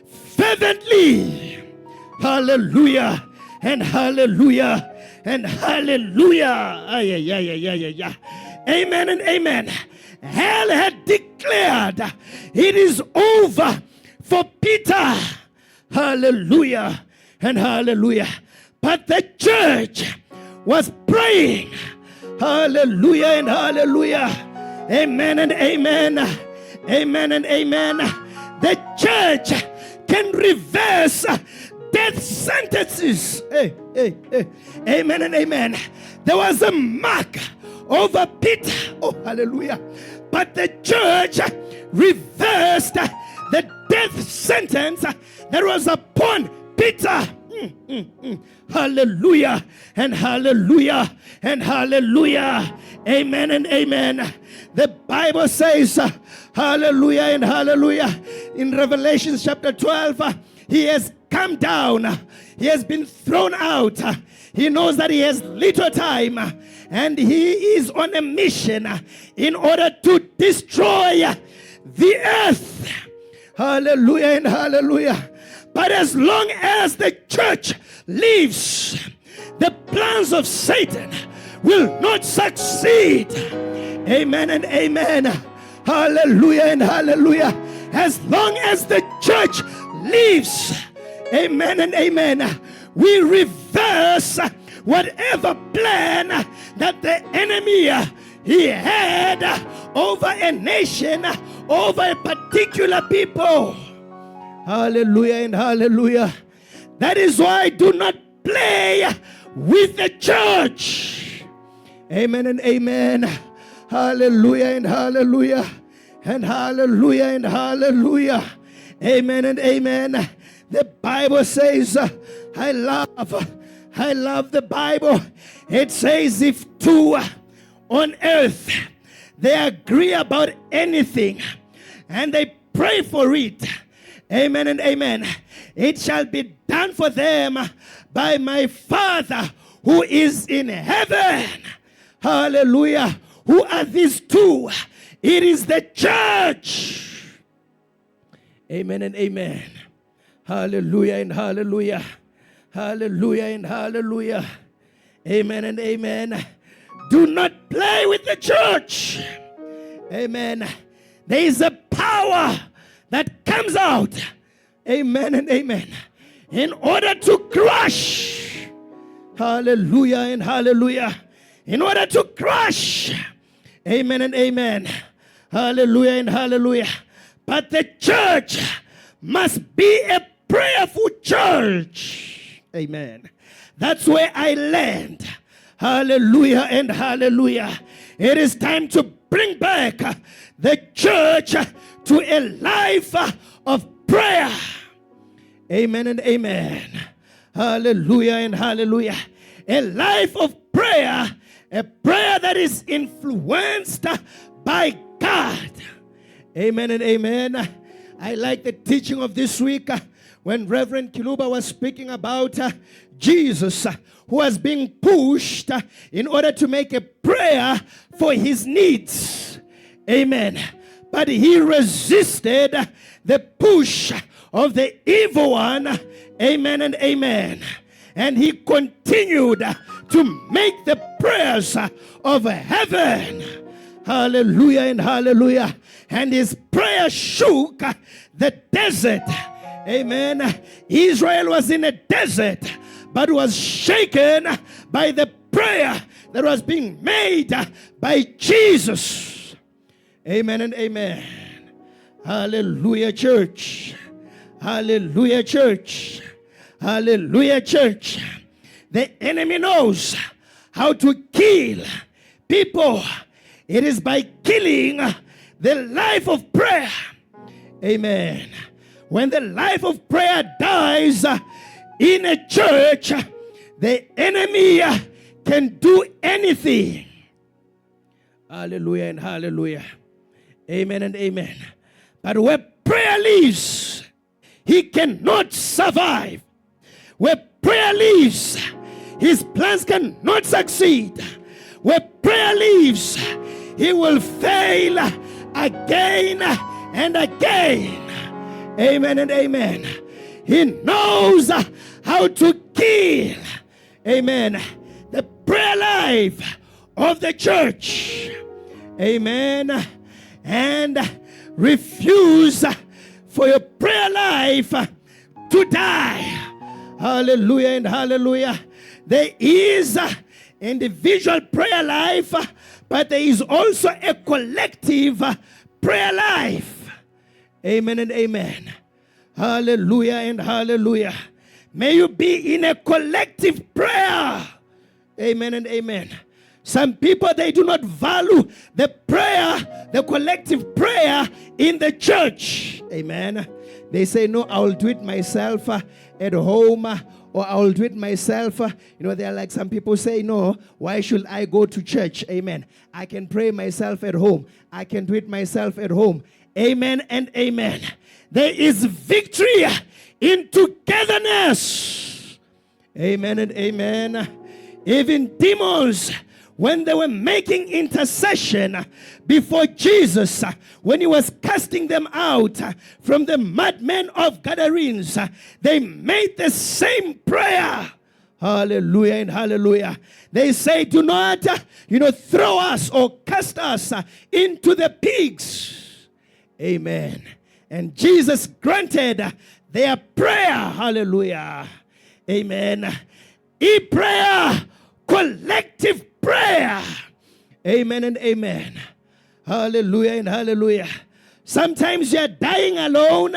fervently. Hallelujah and hallelujah and hallelujah. Amen and amen. Hell had declared it is over for Peter. Hallelujah and hallelujah. But the church was praying. Hallelujah and hallelujah. Amen and amen. Amen and amen. The church can reverse death sentences. Amen and amen. There was a mark over Peter. Oh, hallelujah. But the church reversed the death sentence that was upon Peter. Hallelujah and hallelujah and hallelujah. Amen and amen. The Bible says, hallelujah and hallelujah. In Revelation chapter 12, he has come down. he has been thrown out. He knows that he has little time, and he is on a mission in order to destroy the earth. Hallelujah and hallelujah. But as long as the church lives, the plans of Satan will not succeed. Amen and amen. Hallelujah and hallelujah. As long as the church lives, amen and amen, we reverse whatever plan that the enemy he had over a nation, over a particular people. Hallelujah and hallelujah. That is why do not play with the church. Amen and amen. Hallelujah and hallelujah. And hallelujah and hallelujah. Amen and amen. The Bible says, I love the Bible. It says if two on earth they agree about anything and they pray for it, amen and amen, it shall be done for them by my Father who is in heaven. Hallelujah. Who are these two? It is the church. Amen and amen. Hallelujah and hallelujah. Hallelujah and hallelujah. Amen and amen. Do not play with the church. Amen. There is a power that comes out. Amen and amen. In order to crush. Hallelujah and hallelujah. In order to crush. Amen and amen. Hallelujah and hallelujah. But the church must be a prayerful church. Amen. That's where I land. Hallelujah and hallelujah. It is time to bring back the church to a life of prayer. Amen and amen. Hallelujah and hallelujah. A life of prayer. A prayer that is influenced by God. Amen and amen. I like the teaching of this week when Reverend Kiluba was speaking about Jesus who was being pushed in order to make a prayer for his needs. Amen. But he resisted the push of the evil one. Amen and amen. And he continued to make the prayers of heaven. Hallelujah and hallelujah. And his prayer shook the desert. Amen. Israel was in a desert, but was shaken by the prayer that was being made by Jesus. Amen and amen. Hallelujah, church. Hallelujah, church. Hallelujah, church. The enemy knows how to kill people. It is by killing the life of prayer. Amen. When the life of prayer dies in a church, the enemy can do anything. Hallelujah and hallelujah. Amen and amen. But where prayer lives, he cannot survive. Where prayer lives, his plans cannot succeed. Where prayer lives, he will fail again and again. Amen and amen. He knows how to kill. Amen. The prayer life of the church. Amen. And refuse for your prayer life to die. Hallelujah and hallelujah. There is individual prayer life, but there is also a collective prayer life. Amen and amen. Hallelujah and hallelujah. May you be in a collective prayer. Amen and amen. Some people, they do not value the prayer, the collective prayer in the church. Amen. They say, no, I will do it myself at home, or I will do it myself. There are like some people say, no, why should I go to church? Amen. I can pray myself at home. I can do it myself at home. Amen and amen. There is victory in togetherness. Amen and amen. Even demons, when they were making intercession before Jesus, when he was casting them out from the madmen of Gadarenes, they made the same prayer. Hallelujah and hallelujah. They say, do not, throw us or cast us into the pigs. Amen. And Jesus granted their prayer. Hallelujah. Amen. Prayer, collective prayer. Amen and amen. Hallelujah and hallelujah. Sometimes you're dying alone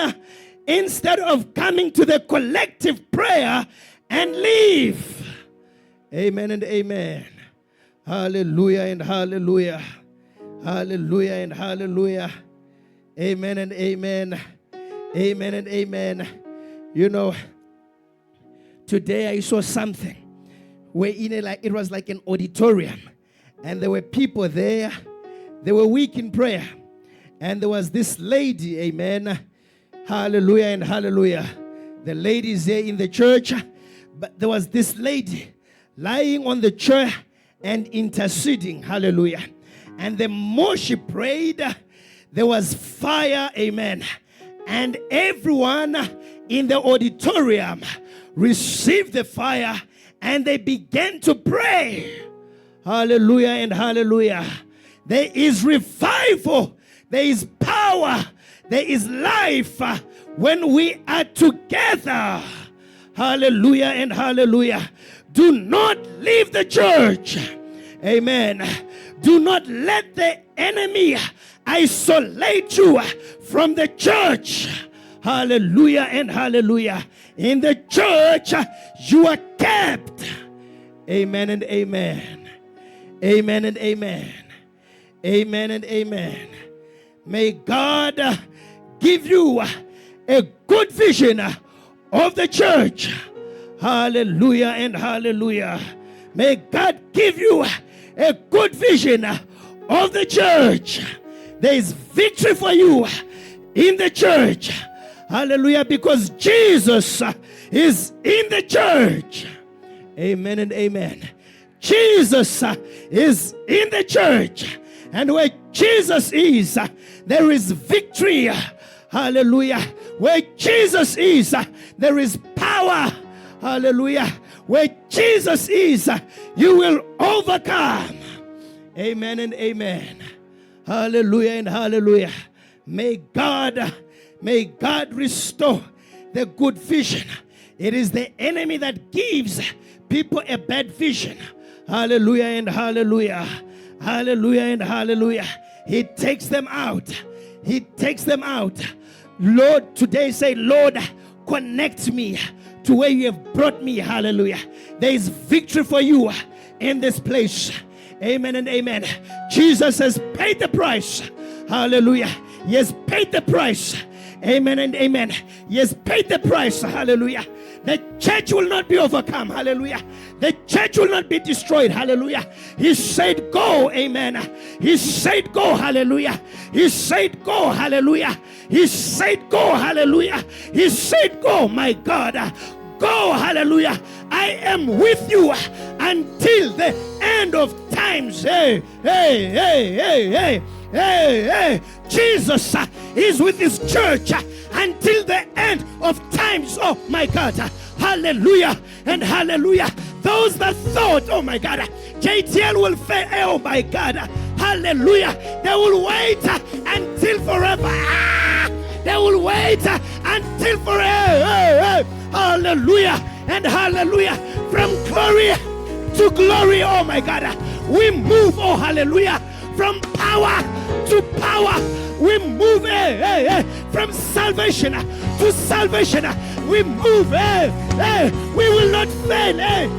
instead of coming to the collective prayer and leave. Amen and amen. Hallelujah and hallelujah. Hallelujah and hallelujah. Amen and amen. Amen and amen. Today I saw something where it was like an auditorium, and there were people there. They were weak in prayer, and there was this lady. Amen. Hallelujah and hallelujah. The lady is there in the church, but there was this lady lying on the chair and interceding. Hallelujah. And the more she prayed, there was fire. Amen. And everyone in the auditorium received the fire, and they began to pray. Hallelujah and hallelujah. There is revival. There is power. There is life when we are together. Hallelujah and hallelujah. Do not leave the church. Amen. Do not let the enemy isolate you from the church. Hallelujah and hallelujah. In the church, you are kept. Amen and amen. Amen and amen. Amen and amen. May God give you a good vision of the church. Hallelujah and hallelujah. May God give you a good vision of the church. There is victory for you in the church. Hallelujah, because Jesus is in the church. Amen and amen. Jesus is in the church. And where Jesus is, there is victory. Hallelujah. Where Jesus is, there is power. Hallelujah. Where Jesus is, you will overcome. Amen and amen. Hallelujah and hallelujah. May God restore the good vision. It is the enemy that gives people a bad vision. Hallelujah and hallelujah. Hallelujah and hallelujah. He takes them out. He takes them out. Lord, today say, Lord, connect me to where you have brought me. Hallelujah. There is victory for you in this place. Amen and amen. Jesus has paid the price. Hallelujah. He has paid the price. Amen and amen. He has paid the price. Hallelujah. The church will not be overcome. Hallelujah. The church will not be destroyed. Hallelujah. He said go. Amen. He said go. Hallelujah. He said go. Hallelujah. He said go. Hallelujah. He said go. My God. Go. Hallelujah. I am with you until the end of times. Hey, hey, hey, hey, hey. Hey, hey, Jesus is with his church until the end of times. Oh my God. Hallelujah and hallelujah. Those that thought, oh my God, JTL will fail. Oh my God. Hallelujah. They will wait until forever. They will wait until forever. Hallelujah and hallelujah. From glory to glory. Oh my God. We move. Oh hallelujah. From power to power, we move from salvation to salvation. We move. We will not fail.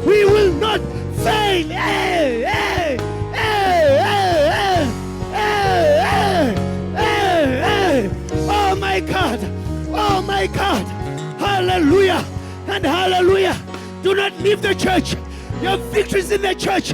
We will not fail. Oh my God. Oh my God. Hallelujah and hallelujah. Do not leave the church. Your victory is in the church.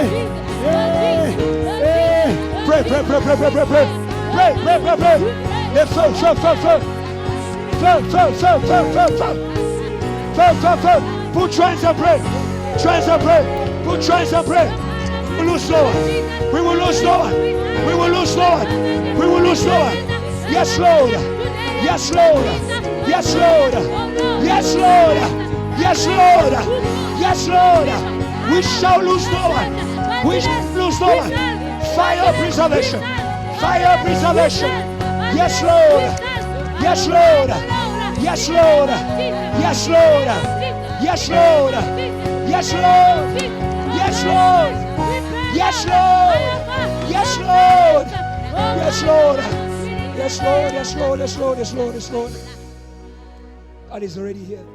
The feu. Put hands and pray. Put hands and pray. We will lose no one. We will lose no one. We will lose no one. We will lose no one. Yes, Lord. Yes, Lord. Yes, Lord. Yes, Lord. Yes, Lord. Yes, Lord. We shall lose no one. We shall lose no one. Fire preservation. Fire preservation. Yes, Lord. Yes, Lord. Yes, Lord. Yes, Lord. Yes, Lord. Yes, Lord. Yes, Lord. Yes, Lord. Yes, Lord. Yes, Lord. Yes, Lord. Yes, Lord. Yes, Lord. Yes, Lord. Yes, Lord. God is already here.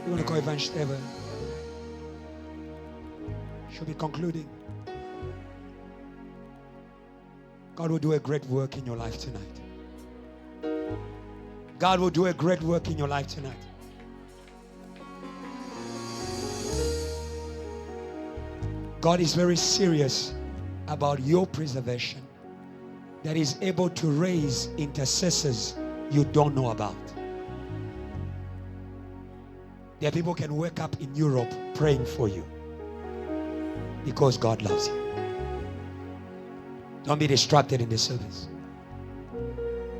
We're going to call Evangeline. She'll be concluding. God will do a great work in your life tonight. God will do a great work in your life tonight. God is very serious about your preservation, that is able to raise intercessors you don't know about. There are people who can wake up in Europe praying for you because God loves you. Don't be distracted in this service.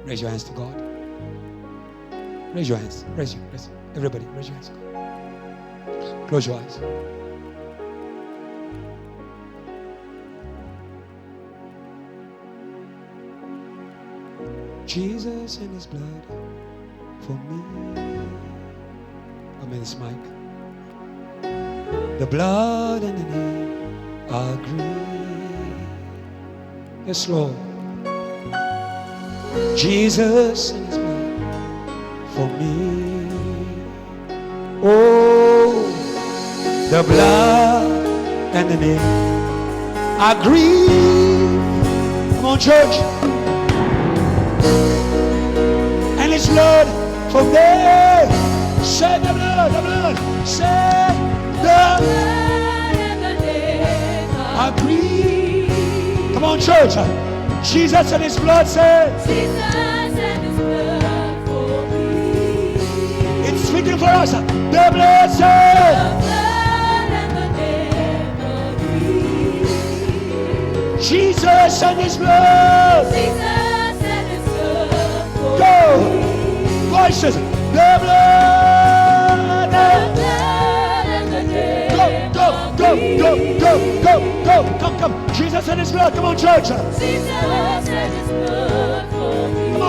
Raise your hands to God. Raise your hands. Raise your hands. Everybody, raise your hands. Close your eyes. Jesus in his blood for me. Come in this mic. The blood and the name agree. Yes, Lord. Jesus in his blood for me. Oh, the blood and the name agree. Come on, church. And his blood from there. Shed the blood, shed the blood and the name agree. Come on, church. Jesus and his blood said. Jesus and his blood for me. It's speaking for us. The blood said. The blood and the name agree. Jesus and his blood. Jesus and his blood for me. Go. Voices. The blood. The blood and the name. Go. Come. Jesus and his blood. Come on, church. Jesus and his blood for me. Come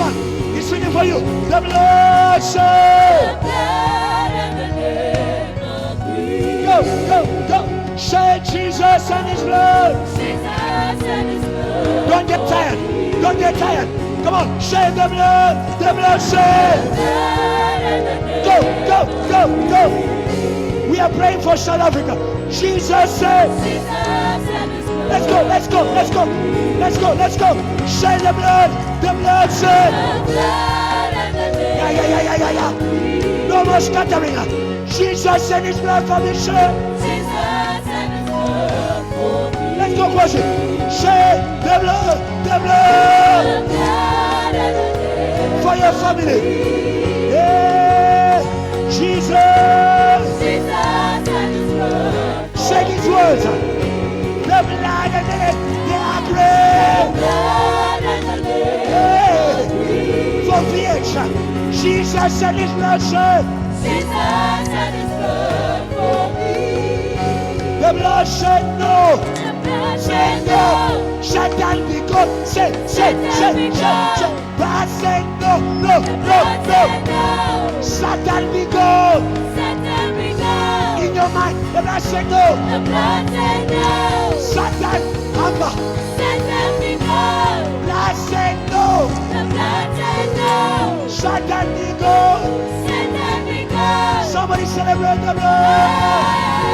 on. He's speaking for you. The blood said. The blood and the name agree. Go. Say Jesus and his blood. Jesus and his blood. Don't get tired. Come on, say the blood said. The blood and the name. Go. We are praying for South Africa. Jesus said. Let's go. Say the blood said. The blood and the name. Yeah. No more scattering. Jesus and his blood for me, sir. Jesus and his blood for me. Let's go, worship. Say the blood. The blood and the name. For your family. Yeah. Jesus and his blood. Say these words. The blood and the name. They are great. The blood and the name. For VH. Jesus and his blood, sir. Jesus and his blood for me. The blood said no. The blood said no. Satan be gone. Say. God said no. Satan be gone. In your mind, the blood said no. The blood said no. Satan, Amber. Satan be gone. Blood said no. The blood said no. Satan be gone. Satan be gone. Somebody celebrate the blood.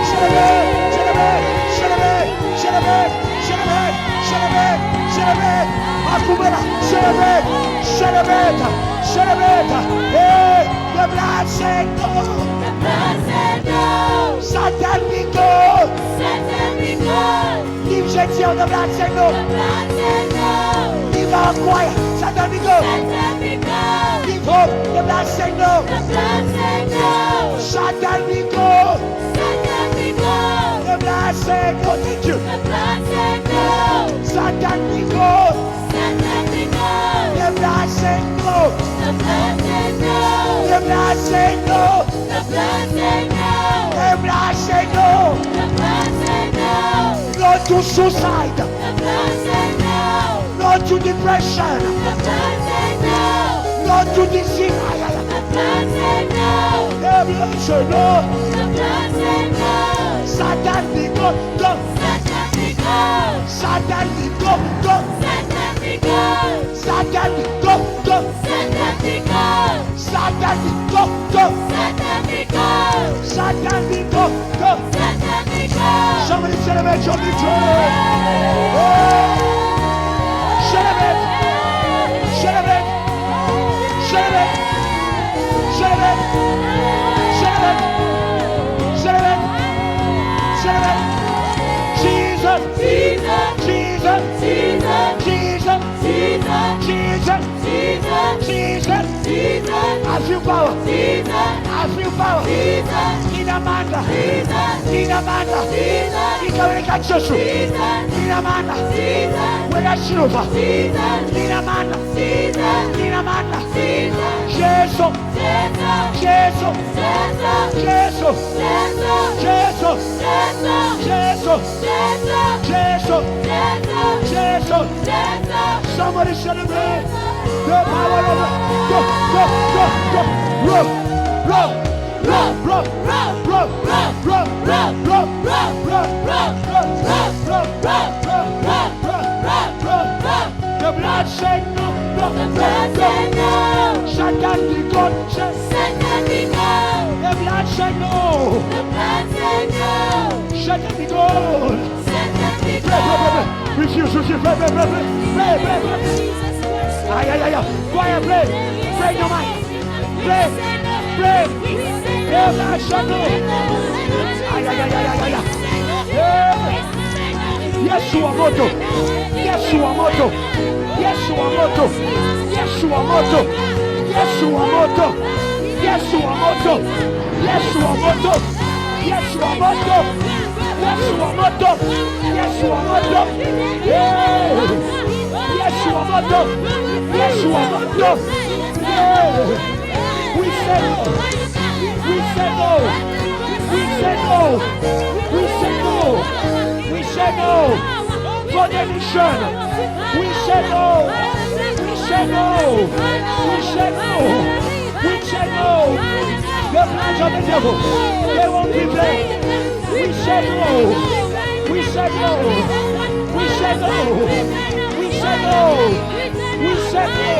Celebrate. Akubela, celebrate. Hey, the blood said no. The blood said no. Satan be gone. Leave Jetty on the blood, say no. Leave our choir, Satan we go. Leave hope, the blood say no. Satan we go. The blood say no, thank you. Satan we go. The blood say no. The blood say no. The blood say no. Not to suicide. Not to depression. Not to disease. The blood say no. Satan be go, go. Satan be go, go. Satan be go, go. Satan be go, go. Satan be go, go. Somebody celebrate your victory. Celebrate. Celebrate. Celebrate. Celebrate. Celebrate. Celebrate. Celebrate. Jesus. Jesus. Jesus. Jesus. Jesus. Jesus. I feel power. I feel power. In Amanda. In Amanda. In Kawereka Joshua. In Amanda. Where are Kiluba? In Amanda. In Amanda. Jesus. Jesus. Jesus. Jesus. Jesus. Jesus. Jesus. Somebody celebrate the power of it. Go, go, go, go. Roll, roll, roll, roll, roll, roll, roll, roll, roll, roll, roll. The blood said no. The blood said no. Satan be gone. Satan be gone. The blood said no. The blood said no. Satan be gone. Satan be gone. Refuse, refuse, pray, pray, pray, pray, pray, pray, pray. Ay, ay, ay, ay. Choir, pray. Pray your mind. Pray, pray. The blood said no. Ay, ay, ay, ay, ay, ay. Yeshua moto. Yeshua moto. Yeshua moto. Yeshua moto. Yeshua moto. Yeshua moto. Yeshua moto. Yeshua moto. Yeshua moto. Yeshua moto. Yeshua moto. Yeshua moto. We say no. We say no. We say no. We say no. We say no. For the mission. We say no. We say no. We say no. We say no. The plans of the devil, they won't be played. We say no. We say no. We say no. We say no. We say no.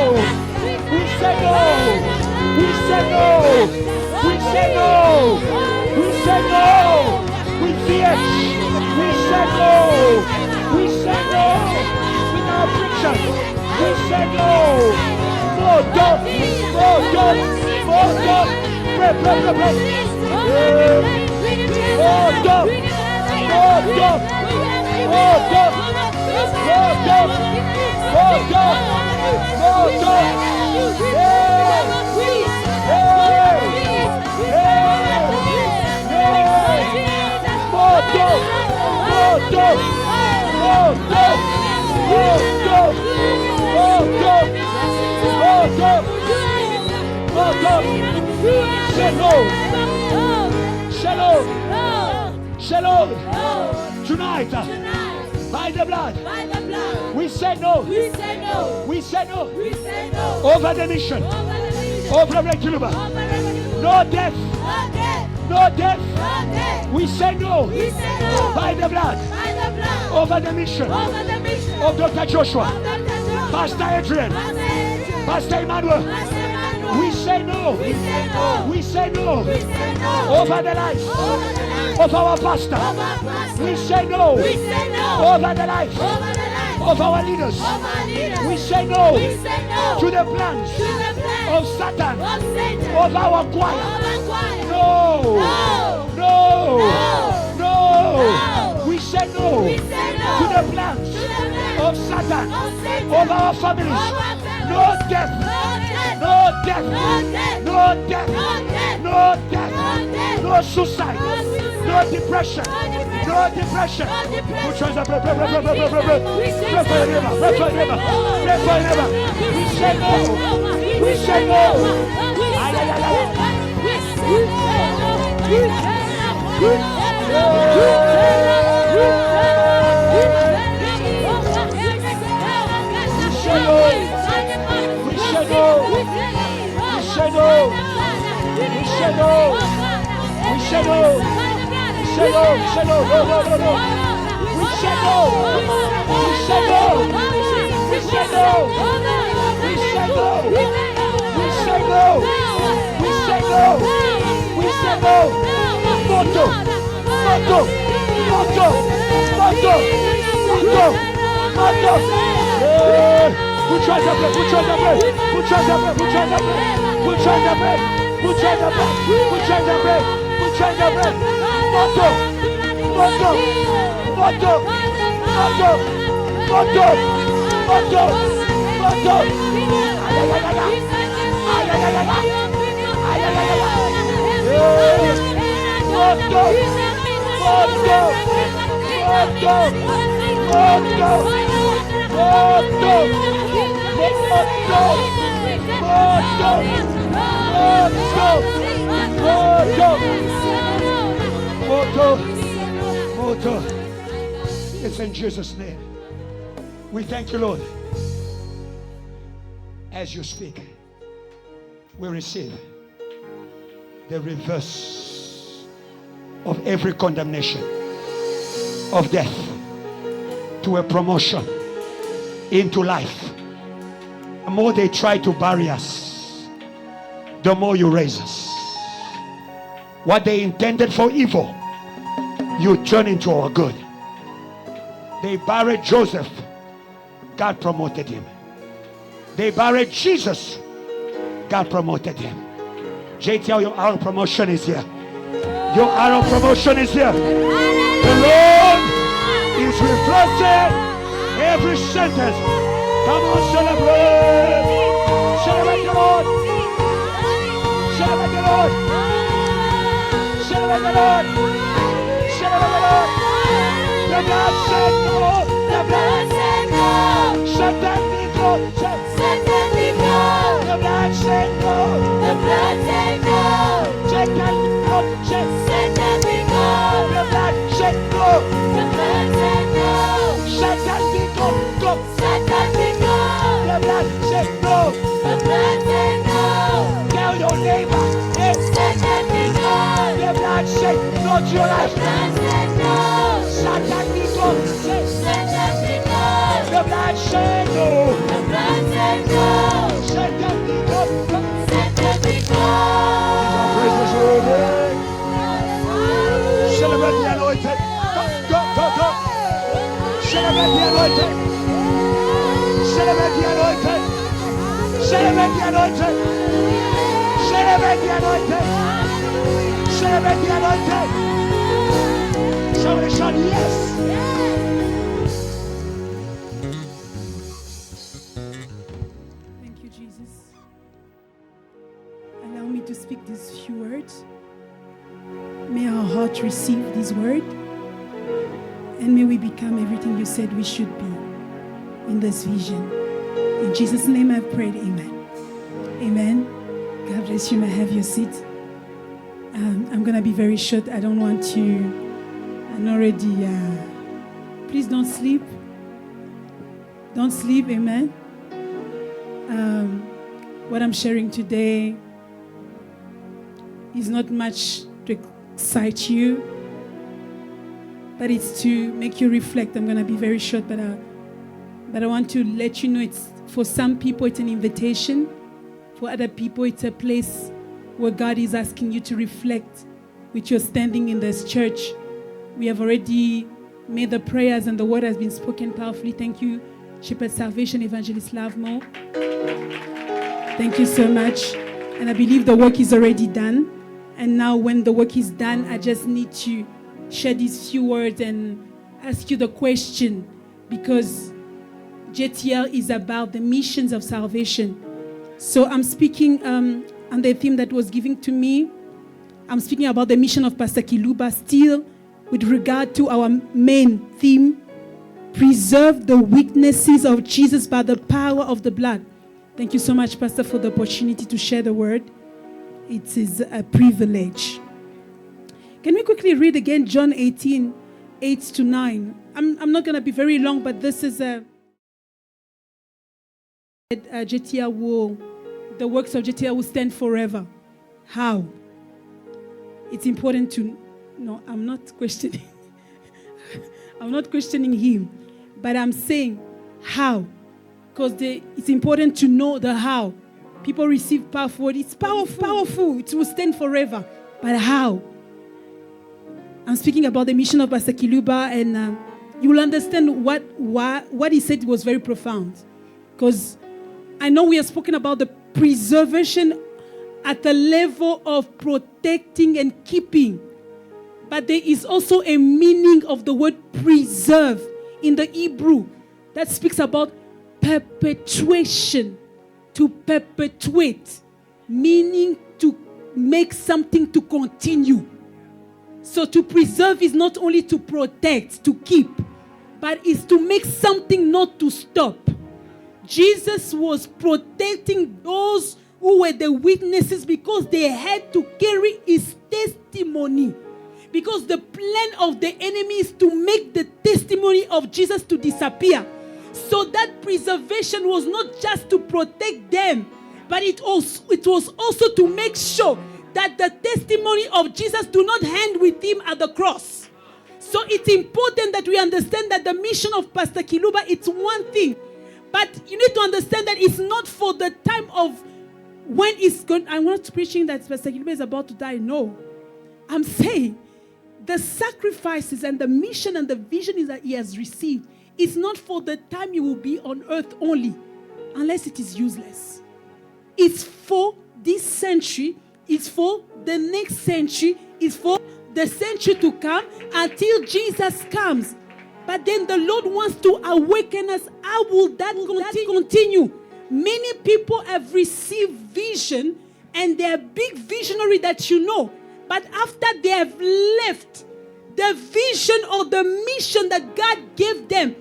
We say no. We say no. We say no. We say no. We fear. We say no. We say no. In our friction. We say no. More dog. More dog. More dog. Pray, pray, pray, pray. More dog. More dog. More dog. More dog. More dog. More dog. More dog. More dog. More dog. More dog. More dog. More dog. More dog. Shalom. Shalom. Shalom. Tonight, by the blood, we say no. We say no. We say no. We say no. Over the mission. Over the Kiluba. No death. No death. We say no. We say no. By the blood. Over the mission. Of Dr. Joshua. Pastor Adrian. Pastor Emmanuel. We say no. We say no. We say no. We say no. Over the life of our pastor. We say no. We say no. Over the life of our leaders. We say no. We say no. To the plans of Satan. Of our choir. No. No. No. No. We say say no to the plans of Satan over our families. No death, no death, no death, no death, no suicide, no depression, no depression. Put your hands up, pray for the river, pray for the river, pray for the river. We say no, we say no. It's in Jesus' name. We thank you, Lord. As you speak, we receive the reverse of every condemnation of death to a promotion into life. The more they try to bury us, the more you raise us. What they intended for evil, you turn into our good. They buried Joseph, God promoted him. They buried Jesus, God promoted him. JTL, your hour of promotion is here. Your hour of promotion is here. The Lord is reflecting every sentence. Come on, celebrate. Celebrate the Lord. Celebrate the Lord. Celebrate the Lord. Celebrate the Lord. The blood said no. The blood said no. Satan be God. Satan be God. The blood said no. The blood said no. Satan be God. Satan be God. The blood said no. The blood said no. Satan be God. Satan be God. The blood said no. The blood said no. Tell your neighbor, yes, Satan be God. The blood said no to your life. The blood said no. Satan be God. Satan be God. The blood said no. The blood said no. Satan be God. Satan be God. Praise the Lord. Celebrate the anointed. Go. Celebrate the anointed. Celebrate the anointed. Celebrate the anointed. Celebrate the anointed. Celebrate the anointed. Somebody shout yes. Thank you, Jesus. Allow me to speak these few words. May our heart receive this word, and may we become everything you said we should be in this vision. In Jesus' name I've prayed, amen. Amen. God bless you. May I have your seat? I'm going to be very short. I don't want to, I'm already, please don't sleep. Don't sleep, amen. What I'm sharing today is not much to excite you, but it's to make you reflect. I'm going to be very short, but I want to let you know it's, for some people, it's an invitation. For other people, it's a place where God is asking you to reflect with your standing in this church. We have already made the prayers and the word has been spoken powerfully. Thank you, Shepherd Salvation, Evangelist Lovemore. Thank you so much. And I believe the work is already done. And now when the work is done, I just need to share these few words, and ask you the question because JTL is about the missions of salvation. So I'm speaking on the theme that was given to me. I'm speaking about the mission of Pastor Kiluba still with regard to our main theme, preserve the weaknesses of Jesus by the power of the blood. Thank you so much, Pastor, for the opportunity to share the word. It is a privilege. Can we quickly read again John 18, 8 to 9? I'm not going to be very long, but this is the works of JTL will stand forever. How? It's important to know. I'm not questioning. I'm not questioning him, but I'm saying how. Because it's important to know the how. People receive powerful. It's powerful. It will stand forever. But how? I'm speaking about the mission of Pastor Kiluba, and you will understand what he said was very profound. Because I know we have spoken about the preservation at the level of protecting and keeping. But there is also a meaning of the word preserve in the Hebrew that speaks about perpetuation, to perpetuate, meaning to make something to continue. So to preserve is not only to protect, to keep, but is to make something not to stop. Jesus was protecting those who were the witnesses because they had to carry his testimony. Because the plan of the enemy is to make the testimony of Jesus to disappear. So that preservation was not just to protect them, but it was also to make sure that the testimony of Jesus do not end with him at the cross. So it's important that we understand that the mission of Pastor Kiluba, it's one thing. But you need to understand that it's not for the time of when it's going. I'm not preaching that Pastor Kiluba is about to die. No. I'm saying the sacrifices and the mission and the vision that he has received is not for the time he will be on earth only, unless it is useless. It's for this century, it's for the next century, it's for the century to come until Jesus comes. But then the Lord wants to awaken us. How will that continue? Many people have received vision and they are big visionary that you know. But after they have left, the vision or the mission that God gave them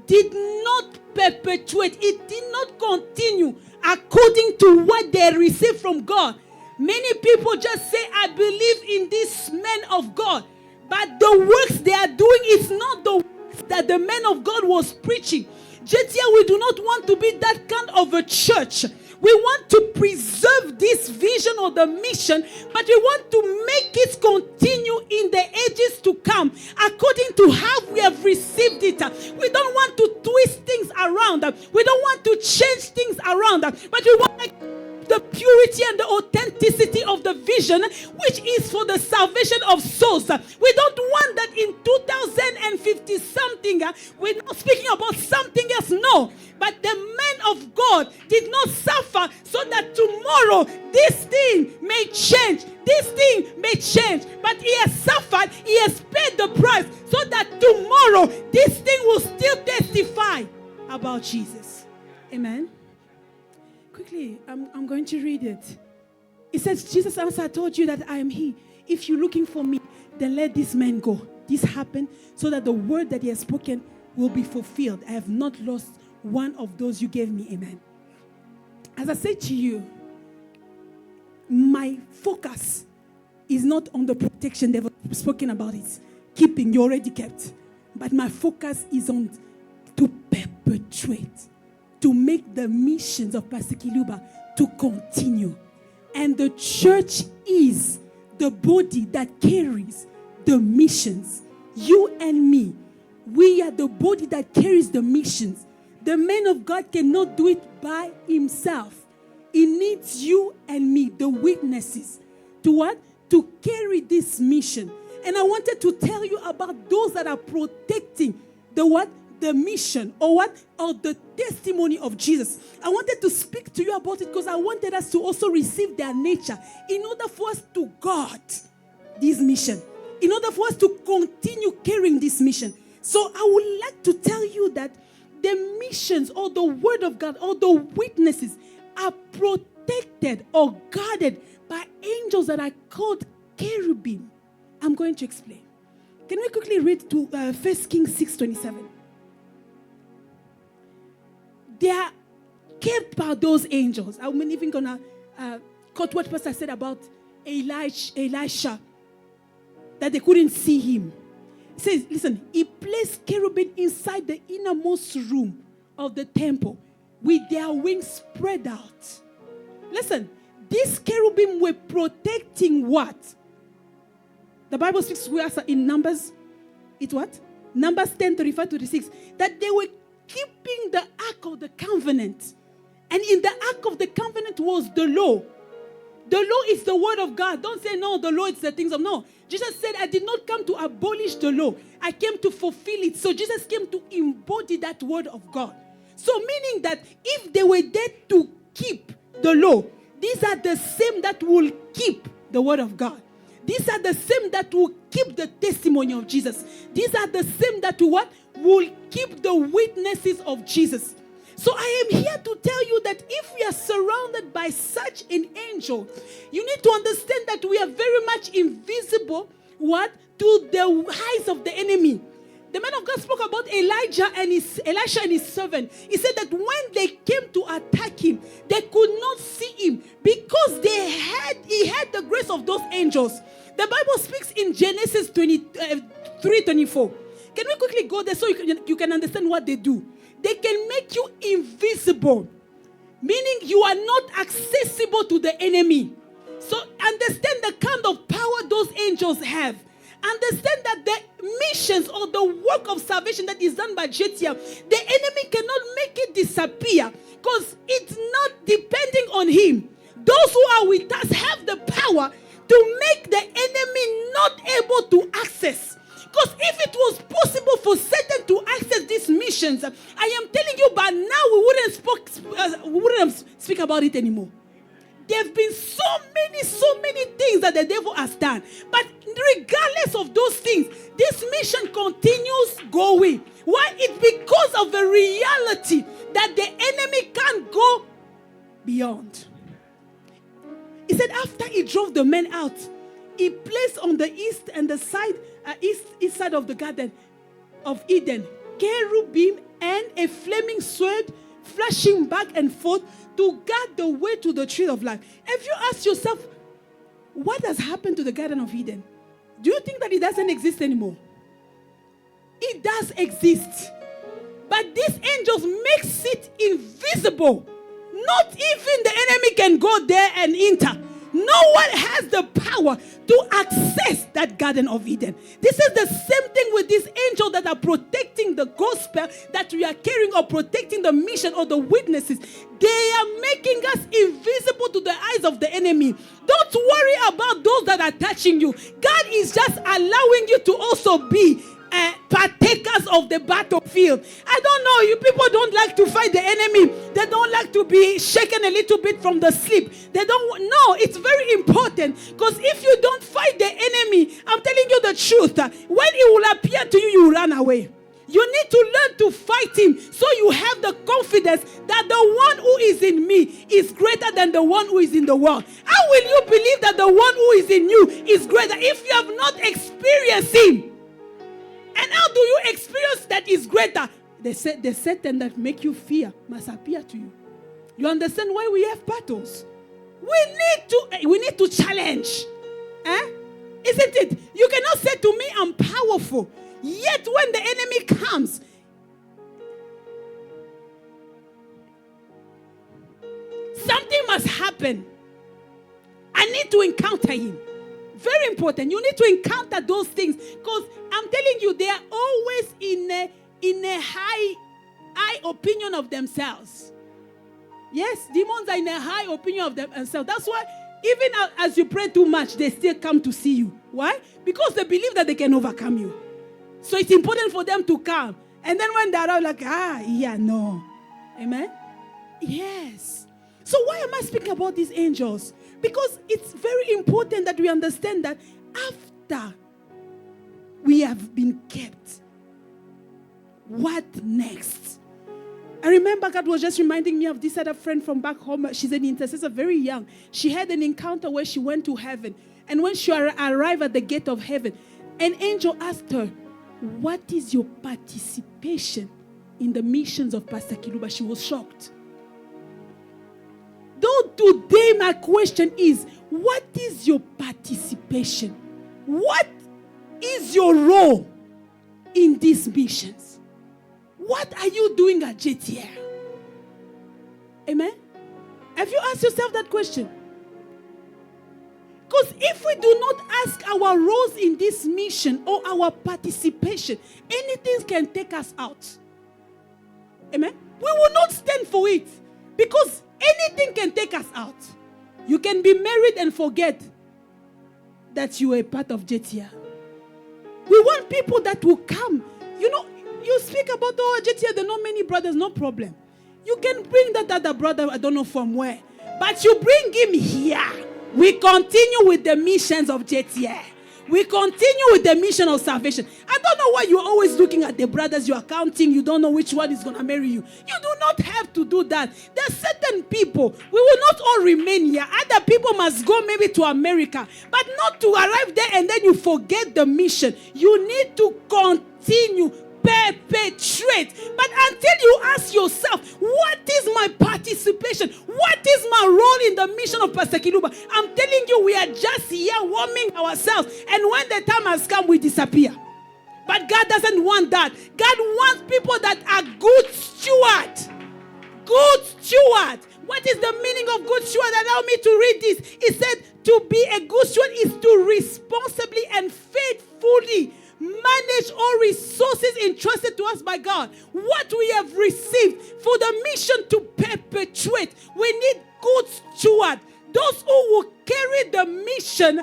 did not perpetuate. It did not continue according to what they received from God. Many people just say, I believe in this man of God. But the works they are doing is not the works that the man of God was preaching. JTL, we do not want to be that kind of a church. We want to preserve this vision or the mission, but we want to make it continue in the ages to come according to how we have received it. We don't want to twist things around. We don't want to change things around, but we want the purity and the authenticity of the vision, which is for the salvation of souls. We don't want that in 2050 something. We're not speaking about something else, no. But the man of God did not suffer so that tomorrow this thing may change. This thing may change. But he has suffered, he has paid the price so that tomorrow this thing will still testify about Jesus. Amen. Quickly, I'm going to read it. It says, Jesus answered, I told you that I am he. If you're looking for me, then let this man go. This happened so that the word that he has spoken will be fulfilled. I have not lost one of those you gave me. Amen. As I said to you, my focus is not on the protection. They've spoken about it. Keeping, you already kept. But my focus is on to perpetuate, to make the missions of Pastor Kiluba to continue. And the church is the body that carries the missions. You and me, we are the body that carries the missions. The man of God cannot do it by himself. He needs you and me, the witnesses, to what? To carry this mission. And I wanted to tell you about those that are protecting the what? The mission or what? Or the testimony of Jesus. I wanted to speak to you about it because I wanted us to also receive their nature in order for us to guard this mission. In order for us to continue carrying this mission. So I would like to tell you that the missions or the word of God or the witnesses are protected or guarded by angels that are called cherubim. I'm going to explain. Can we quickly read to 1 Kings 6:27? They are kept by those angels. I'm even going to quote what Pastor said about Elisha, that they couldn't see him. He says, listen, he placed cherubim inside the innermost room of the temple with their wings spread out. Listen, these cherubim were protecting what? The Bible speaks to us in Numbers. It's what? Numbers 10:35-36. That they were keeping the Ark of the Covenant. And in the Ark of the Covenant was the law. The law is the word of God. Don't say, no, the law is the things of no. Jesus said, I did not come to abolish the law. I came to fulfill it. So Jesus came to embody that word of God. So meaning that if they were there to keep the law, these are the same that will keep the word of God. These are the same that will keep the testimony of Jesus. These are the same that will keep the witnesses of Jesus. So I am here to tell you that if we are surrounded by such an angel, you need to understand that we are very much invisible, to the eyes of the enemy. The man of God spoke about Elisha and his servant. He said that when they came to attack him, they could not see him because he had the grace of those angels. The Bible speaks in Genesis 3:24. Can we quickly go there so you can understand what they do? They can make you invisible, meaning you are not accessible to the enemy. So understand the kind of power those angels have. Understand that the missions or the work of salvation that is done by JTM, the enemy cannot make it disappear because it's not depending on him. Those who are with us have the power to make the enemy not able to access. Because if it was possible for Satan to access these missions, I am telling you, but now we wouldn't speak about it anymore. There have been so many things that the devil has done. But regardless of those things, this mission continues going. Why? It's because of the reality that the enemy can't go beyond. He said after he drove the men out, he placed on the east and the side, east side of the garden of Eden, cherubim and a flaming sword flashing back and forth to guard the way to the tree of life. If you ask yourself, what has happened to the Garden of Eden? Do you think that it doesn't exist anymore? It does exist. But these angels makes it invisible. Not even the enemy can go there and enter. No one has the power to access that Garden of Eden. This is the same thing with these angels that are protecting the gospel that we are carrying or protecting the mission or the witnesses. They are making us invisible to the eyes of the enemy. Don't worry about those that are touching you. God is just allowing you to also be partakers of the battlefield. I don't know, you people don't like to fight the enemy. They don't like to be shaken a little bit from the sleep. They don't know. It's very important because if you don't fight the enemy, I'm telling you the truth, when he will appear to you, you will run away. You need to learn to fight him so you have the confidence that the one who is in me is greater than the one who is in the world. How will you believe that the one who is in you is greater if you have not experienced him? And how do you experience that is greater? The Satan that make you fear must appear to you. You understand why we have battles? We need to challenge. Isn't it? You cannot say to me, I'm powerful. Yet when the enemy comes, something must happen. I need to encounter him. Very important. You need to encounter those things because I'm telling you, they are always in a high opinion of themselves. Yes, demons are in a high opinion of themselves. That's why even as you pray too much, they still come to see you. Why? Because they believe that they can overcome you. So it's important for them to come. And then when they're out, like, no. Amen? Yes. So why am I speaking about these angels? Because it's very important that we understand that after we have been kept, what next? I remember God was just reminding me of this other friend from back home. She's an intercessor, very young. She had an encounter where she went to heaven. And when she arrived at the gate of heaven, an angel asked her, what is your participation in the missions of Pastor Kiluba? She was shocked. Though today my question is, what is your participation? What is your role in these missions? What are you doing at JTR? Amen? Have you asked yourself that question? Because if we do not ask our roles in this mission or our participation, anything can take us out. Amen? We will not stand for it because anything can take us out. You can be married and forget that you are a part of JTR. We want people that will come. You know, you speak about, JTR, there are not many brothers, no problem. You can bring that other brother, I don't know from where. But you bring him here. We continue with the missions of JTR. We continue with the mission of salvation. I don't know why you're always looking at the brothers you are counting. You don't know which one is going to marry you. You do not have to do that. There are certain people. We will not all remain here. Other people must go maybe to America. But not to arrive there and then you forget the mission. You need to continue. Perpetrate. But until you ask yourself, what is my participation? What is my role in the mission of Pastor Kiluba? I'm telling you, we are just here warming ourselves. And when the time has come, we disappear. But God doesn't want that. God wants people that are good steward. Good steward. What is the meaning of good steward? Allow me to read this. It said, to be a good steward is to responsibly and faithfully manage all resources entrusted to us by God. What we have received for the mission to perpetuate. We need good steward. Those who will carry the mission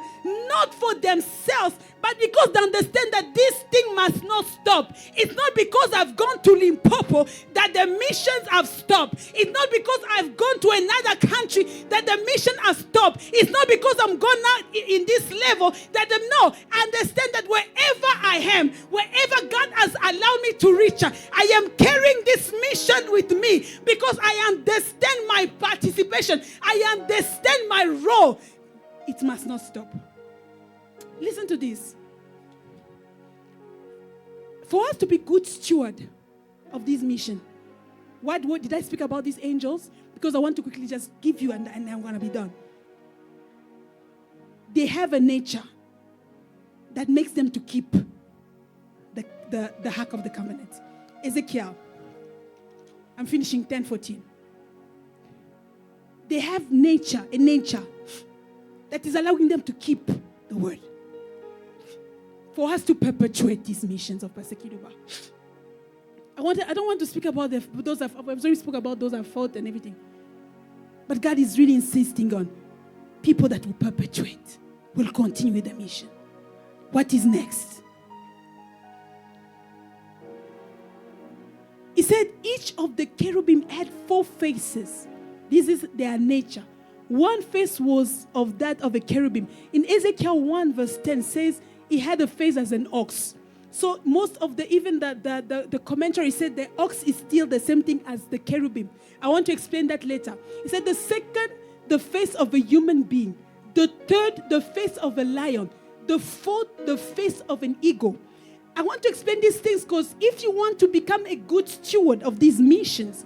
not for themselves, but because they understand that this thing must not stop. It's not because I've gone to Limpopo that the missions have stopped. It's not because I've gone to another country that the mission has stopped. It's not because I'm gone now in this level that no. I understand that wherever I am, wherever God has allowed me to reach, I am carrying this mission with me because I understand my participation. I understand my role. It must not stop. Listen to this. For us to be good steward of this mission, what did I speak about these angels? Because I want to quickly just give you and I'm going to be done. They have a nature that makes them to keep the Ark of the Covenant. Ezekiel, I'm finishing 10:14. They have a nature that is allowing them to keep the word. For us to perpetuate these missions of Pastor Kiluba. I don't want to speak about those I've already spoke about those I've fought and everything. But God is really insisting on people that will perpetuate, will continue with the mission. What is next? He said each of the cherubim had 4 faces. This is their nature. One face was of that of a cherubim. In Ezekiel 1 verse 10 says he had a face as an ox. So most of the commentary said the ox is still the same thing as the cherubim. I want to explain that later. He said the second, the face of a human being. The third, the face of a lion. The fourth, the face of an eagle. I want to explain these things because if you want to become a good steward of these missions,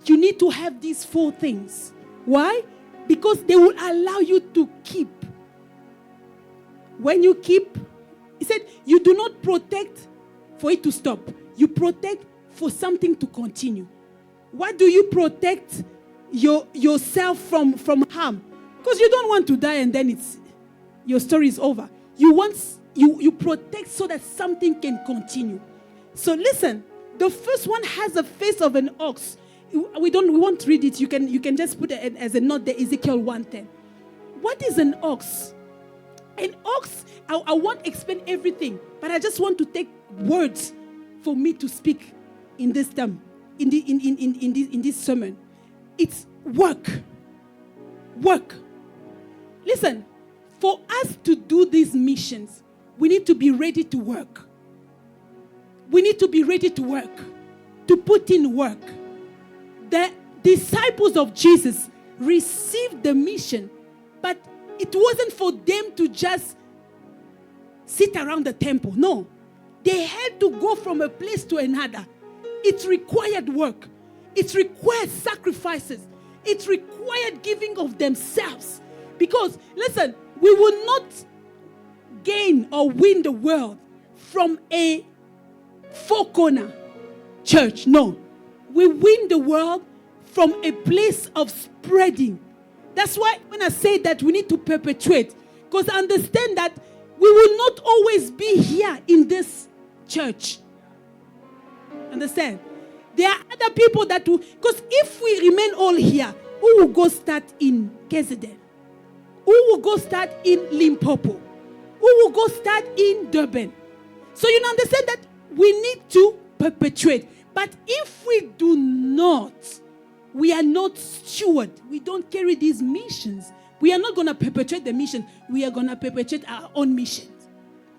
you need to have these 4 things. Why? Because they will allow you to keep. When you keep, he said, you do not protect for it to stop. You protect for something to continue. What do you protect yourself from harm? Because you don't want to die and then your story is over. You protect so that something can continue. So listen, the first one has a face of an ox. We won't read it. You can just put it as a note there, Ezekiel 1:10. What is an ox? An ox, I won't explain everything, but I just want to take words for me to speak in this term, in this sermon. It's work. Work. Listen, for us to do these missions, we need to be ready to work. We need to be ready to work. to put in work. The disciples of Jesus received the mission, but it wasn't for them to just sit around the temple. No. They had to go from a place to another. It required work. It required sacrifices. It required giving of themselves. Because, listen, we will not gain or win the world from a four-corner church. No. We win the world from a place of spreading. That's why when I say that we need to perpetuate, because I understand that we will not always be here in this church. Understand? There are other people that will, because if we remain all here, who will go start in KZN? Who will go start in Limpopo? Who will go start in Durban? So you understand that we need to perpetuate. But if we do not, we are not steward. We don't carry these missions. We are not going to perpetuate the mission. We are going to perpetuate our own missions.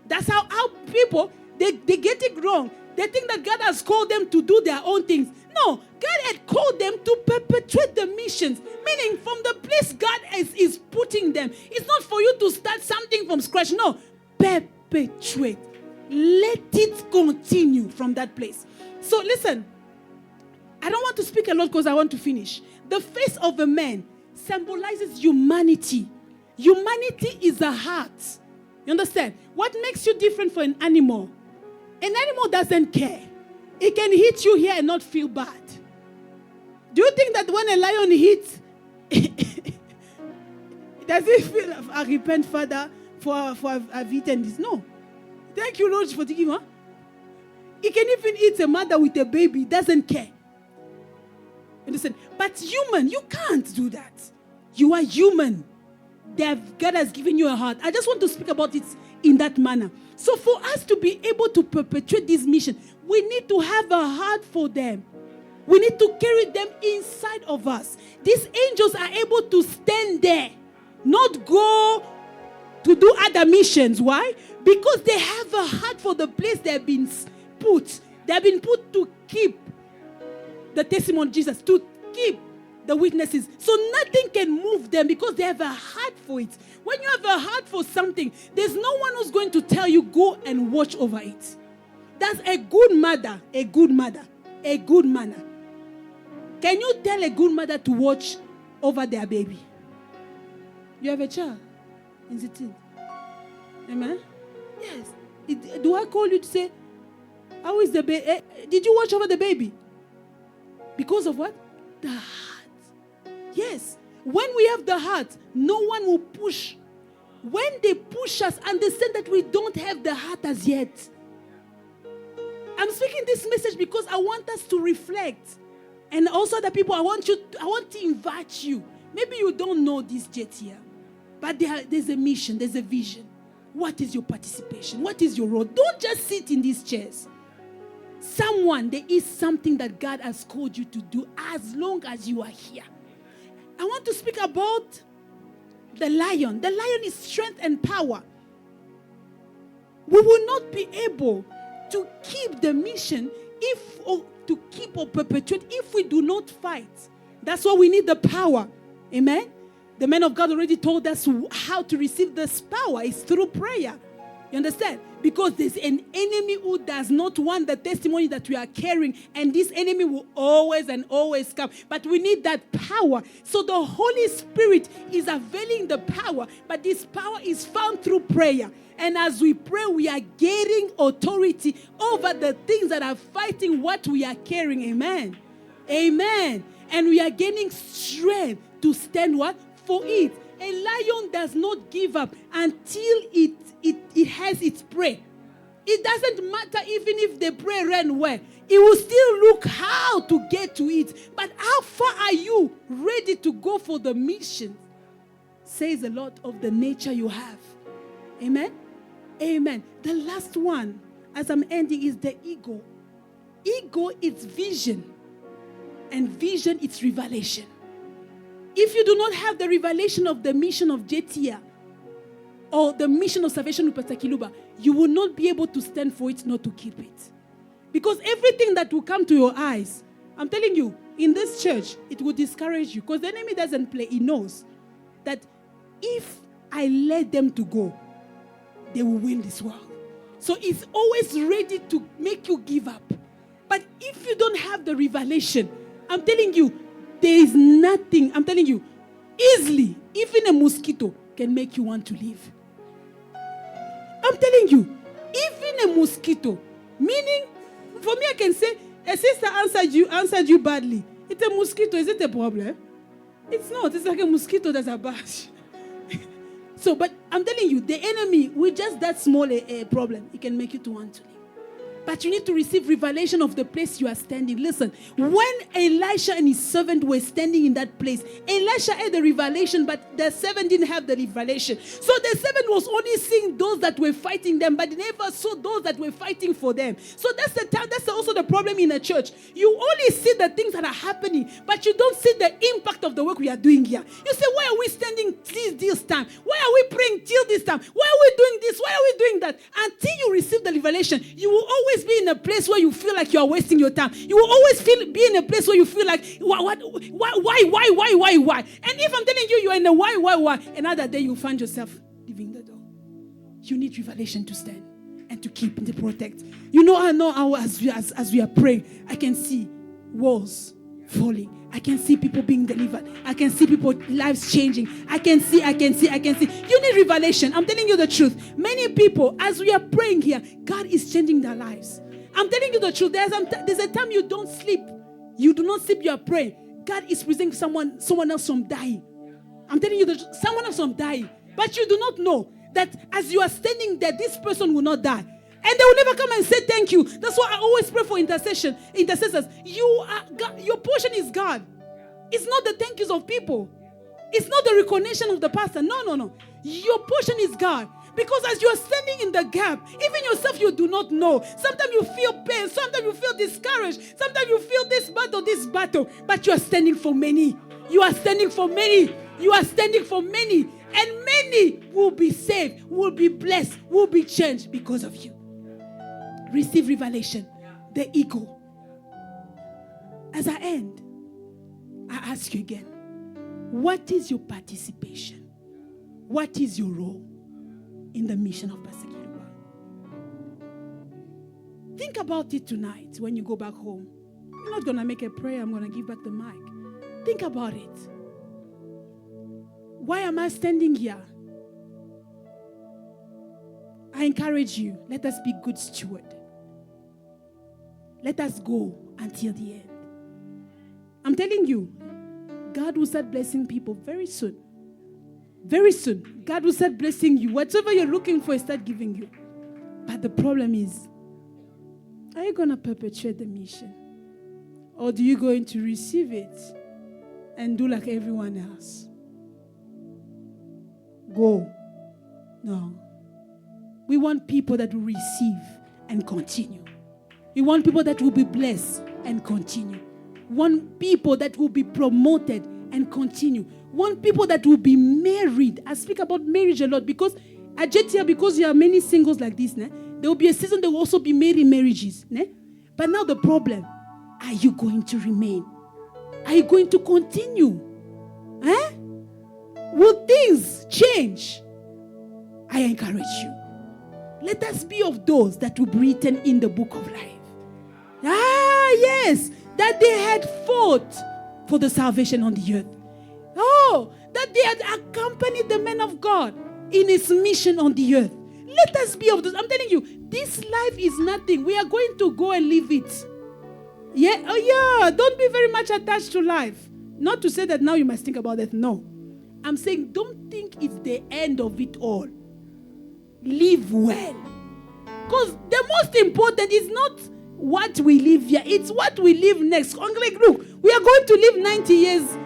That's how people, they get it wrong. They think that God has called them to do their own things. No, God had called them to perpetuate the missions. Meaning from the place God is putting them. It's not for you to start something from scratch. No, perpetuate. Let it continue from that place. So listen, I don't want to speak a lot because I want to finish. The face of a man symbolizes humanity. Humanity is a heart. You understand? What makes you different from an animal? An animal doesn't care. It can hit you here and not feel bad. Do you think that when a lion hits, does it feel, I repent, Father, for I've eaten this? No. Thank you, Lord, for taking one. It can even eat a mother with a baby. It doesn't care. Understand? But human, you can't do that. You are human. God has given you a heart. I just want to speak about it in that manner. So for us to be able to perpetuate this mission, we need to have a heart for them. We need to carry them inside of us. These angels are able to stand there, not go to do other missions. Why? Because they have a heart for the place they have been put. They have been put to keep the testimony of Jesus, to keep the witnesses. So nothing can move them because they have a heart for it. When you have a heart for something, there's no one who's going to tell you, go and watch over it. That's a good mother, a good mother, a good manner. Can you tell a good mother to watch over their baby? You have a child. Is it? Amen? Yes. Do I call you to say, how is the baby? Did you watch over the baby? Because of what? The heart. Yes. When we have the heart, no one will push. When they push us, understand that we don't have the heart as yet. I'm speaking this message because I want us to reflect. And also the people, I want to invite you. Maybe you don't know this yet here. But there's a mission, there's a vision. What is your participation? What is your role? Don't just sit in these chairs. There is something that God has called you to do as long as you are here. I want to speak about the lion. The lion is strength and power. We will not be able to keep the mission to keep or perpetuate if we do not fight. That's why we need the power. Amen? The man of God already told us how to receive this power. It's through prayer. You understand? Because there's an enemy who does not want the testimony that we are carrying. And this enemy will always and always come. But we need that power. So the Holy Spirit is availing the power. But this power is found through prayer. And as we pray, we are gaining authority over the things that are fighting what we are carrying. Amen. Amen. And we are gaining strength to stand what? For it. A lion does not give up until it has its prey. It doesn't matter even if the prey ran where. It will still look how to get to it. But how far are you ready to go for the mission? Says a lot of the nature you have. Amen? Amen. The last one, as I'm ending, is the ego. Ego is vision. And vision is revelation. If you do not have the revelation of the mission of JTR or the mission of salvation with Pastor Kiluba, you will not be able to stand for it, not to keep it. Because everything that will come to your eyes, I'm telling you, in this church, it will discourage you. Because the enemy doesn't play. He knows that if I let them to go, they will win this world. So he's always ready to make you give up. But if you don't have the revelation, I'm telling you, there is nothing, I'm telling you, easily, even a mosquito can make you want to live. I'm telling you, even a mosquito, meaning, for me I can say, a sister answered you badly. It's a mosquito, is it a problem? It's not, it's like a mosquito that's a bash. So, but I'm telling you, the enemy, with just that small a problem, it can make you to want to live. But you need to receive revelation of the place you are standing. Listen, when Elisha and his servant were standing in that place, Elisha had the revelation, but the servant didn't have the revelation. So the servant was only seeing those that were fighting them, but never saw those that were fighting for them. So that's also the problem in the church. You only see the things that are happening, but you don't see the impact of the work we are doing here. You say, why are we standing till this time? Why are we praying till this time? Why are we doing this? Why are we doing that? Until you receive the revelation, you will always be in a place where you feel like you are wasting your time. You will always be in a place where you feel like, why? And if I'm telling you, you are in a why, another day you find yourself leaving the door. You need revelation to stand and to keep and to protect. You know, I know how as we are praying, I can see walls falling. I can see people being delivered. I can see people lives changing. I can see. You need revelation. I'm telling you the truth. Many people, as we are praying here, God is changing their lives. I'm telling you the truth. There's a time you don't sleep. You do not sleep, you are praying. God is presenting someone else from dying. I'm telling you the truth. Someone else from dying. But you do not know that as you are standing there, this person will not die. And they will never come and say thank you. That's why I always pray for intercessors. Your portion is God. It's not the thank yous of people. It's not the recognition of the pastor. No. Your portion is God. Because as you are standing in the gap, even yourself you do not know. Sometimes you feel pain. Sometimes you feel discouraged. Sometimes you feel this battle. But you are standing for many. You are standing for many. You are standing for many. And many will be saved, will be blessed, will be changed because of you. Receive revelation. The ego. As I end, I ask you again, what is your participation? What is your role in the mission of Pastor Kiluba? Think about it tonight when you go back home. I'm not going to make a prayer. I'm going to give back the mic. Think about it. Why am I standing here? I encourage you, let us be good steward. Let us go until the end. I'm telling you, God will start blessing people very soon. Very soon. God will start blessing you. Whatever you're looking for, He start giving you. But the problem is, are you going to perpetuate the mission? Or do you going to receive it and do like everyone else? Go. No. We want people that will receive and continue. We want people that will be blessed and continue. We want people that will be promoted and continue. We want people that will be married. I speak about marriage a lot because at JTL, because there are many singles like this, there will be a season there will also be marriages. But now the problem, are you going to remain? Are you going to continue? Will things change? I encourage you. Let us be of those that will be written in the book of life. Yes, that they had fought for the salvation on the earth. Oh, that they had accompanied the man of God in his mission on the earth. Let us be of those. I'm telling you, this life is nothing. We are going to go and live it. Yeah, don't be very much attached to life. Not to say that now you must think about that. No. I'm saying don't think it's the end of it all. Live well. Because the most important is not what we live here. It's what we live next. Like, look, we are going to live 90 years.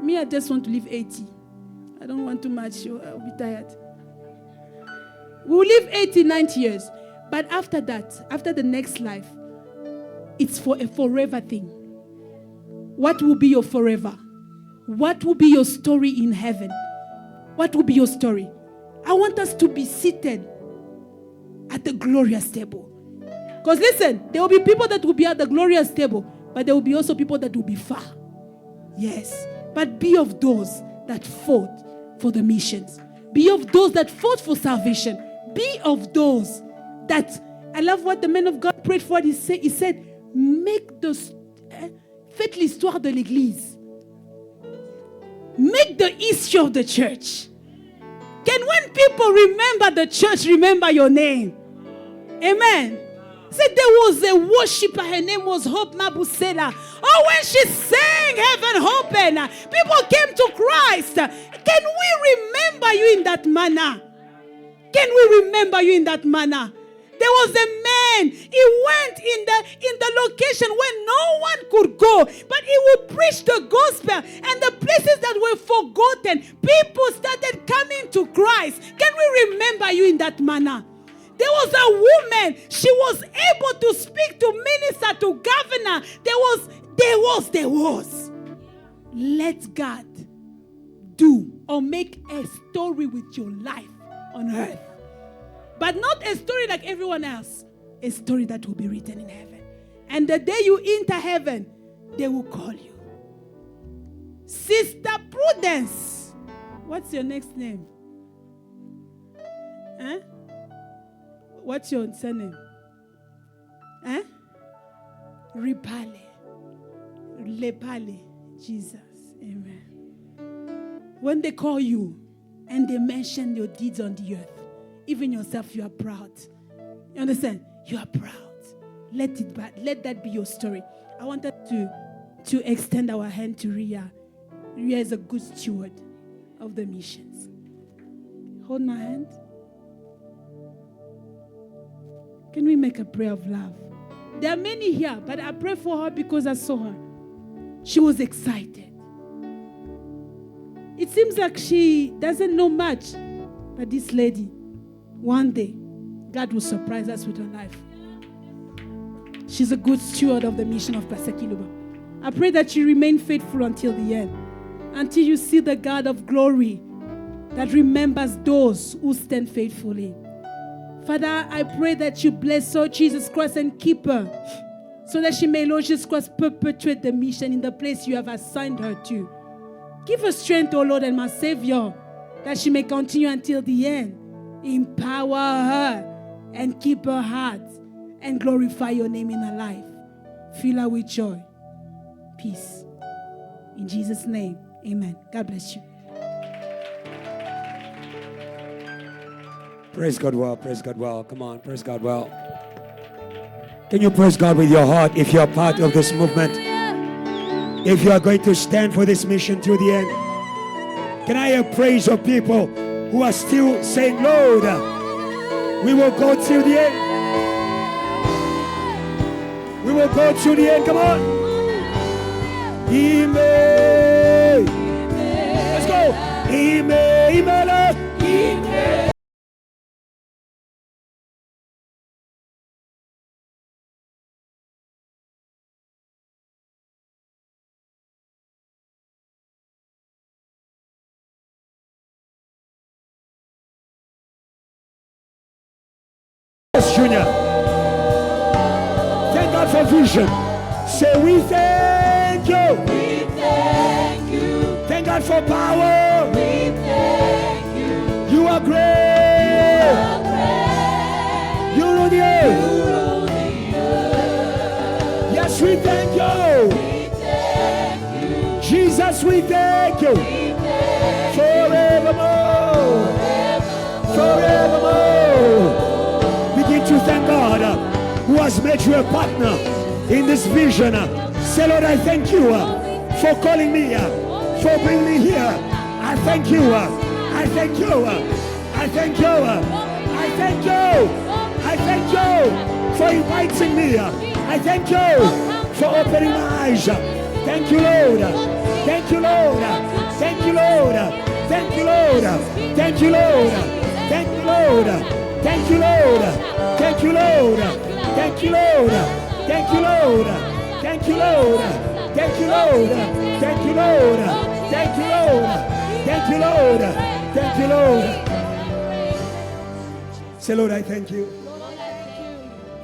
Me, I just want to live 80. I don't want too much. I'll be tired. We'll live 80, 90 years. But after that, after the next life, it's for a forever thing. What will be your forever? What will be your story in heaven? What will be your story? I want us to be seated at the glorious table. Because listen, there will be people that will be at the glorious table, but there will be also people that will be far. Yes. But be of those that fought for the missions. Be of those that fought for salvation. Be of those that, I love what the man of God prayed for. He said, make the, faites l'histoire de l'église. Make the history of the church. Can when people remember the church, remember your name? Amen. Said there was a worshiper, her name was Hope Mabusela. Oh, when she sang Heaven Open, people came to Christ. Can we remember you in that manner? Can we remember you in that manner? There was a man, he went in the location where no one could go, but he would preach the gospel, and the places that were forgotten, people started coming to Christ. Can we remember you in that manner? There was a woman, she was able to speak, to minister, to governor. There was. Let God do or make a story with your life on earth. But not a story like everyone else. A story that will be written in heaven. And the day you enter heaven, they will call you. Sister Prudence. What's your next name? Huh? What's your surname? Huh? Ripale. Lepale. Jesus. Amen. When they call you and they mention your deeds on the earth, even yourself, you are proud. You understand? You are proud. Let that be your story. I wanted to extend our hand to Ria. Ria is a good steward of the missions. Hold my hand. Can we make a prayer of love? There are many here, but I pray for her because I saw her. She was excited. It seems like she doesn't know much, but this lady, one day, God will surprise us with her life. She's a good steward of the mission of Pastor Kiluba. I pray that you remain faithful until the end, until you see the God of glory that remembers those who stand faithfully. Father, I pray that you bless her, Jesus Christ, and keep her, so that she may, Lord Jesus Christ, perpetuate the mission in the place you have assigned her to. Give her strength, O Lord and my Savior, that she may continue until the end. Empower her and keep her heart and glorify your name in her life. Fill her with joy, peace. In Jesus' name, amen. God bless you. Praise God well, praise God well. Come on, praise God well. Can you praise God with your heart if you are part of this movement? If you are going to stand for this mission to the end? Can I hear praise of people who are still saying, Lord, we will go till the end. We will go to the end. Come on. Amen. Let's go. Amen. Amen. Junior, thank God for vision. Say we thank you. We thank you. Thank God for power. We thank you. You are great. You rule the earth. Yes, we thank you. We thank you. Jesus, we thank you. We thank Forevermore. Forevermore. Begin to thank God who has made you a partner in this vision. Say, Lord, I thank you for calling me, for bringing me here. I thank you. I thank you. I thank you. I thank you. I thank you for inviting me. I thank you for opening my eyes. Thank you, Lord. Thank you, Lord. Thank you, Lord. Thank you, Lord. Thank you, Lord. Thank you, Lord. Thank you, Lord. Thank you, Lord. Thank you, Lord. Thank you, Lord. Thank you, Lord. Thank you, Lord. Thank you, Lord. Thank you, Lord. Thank you, Lord. Thank you, Lord. Say, Lord, I thank you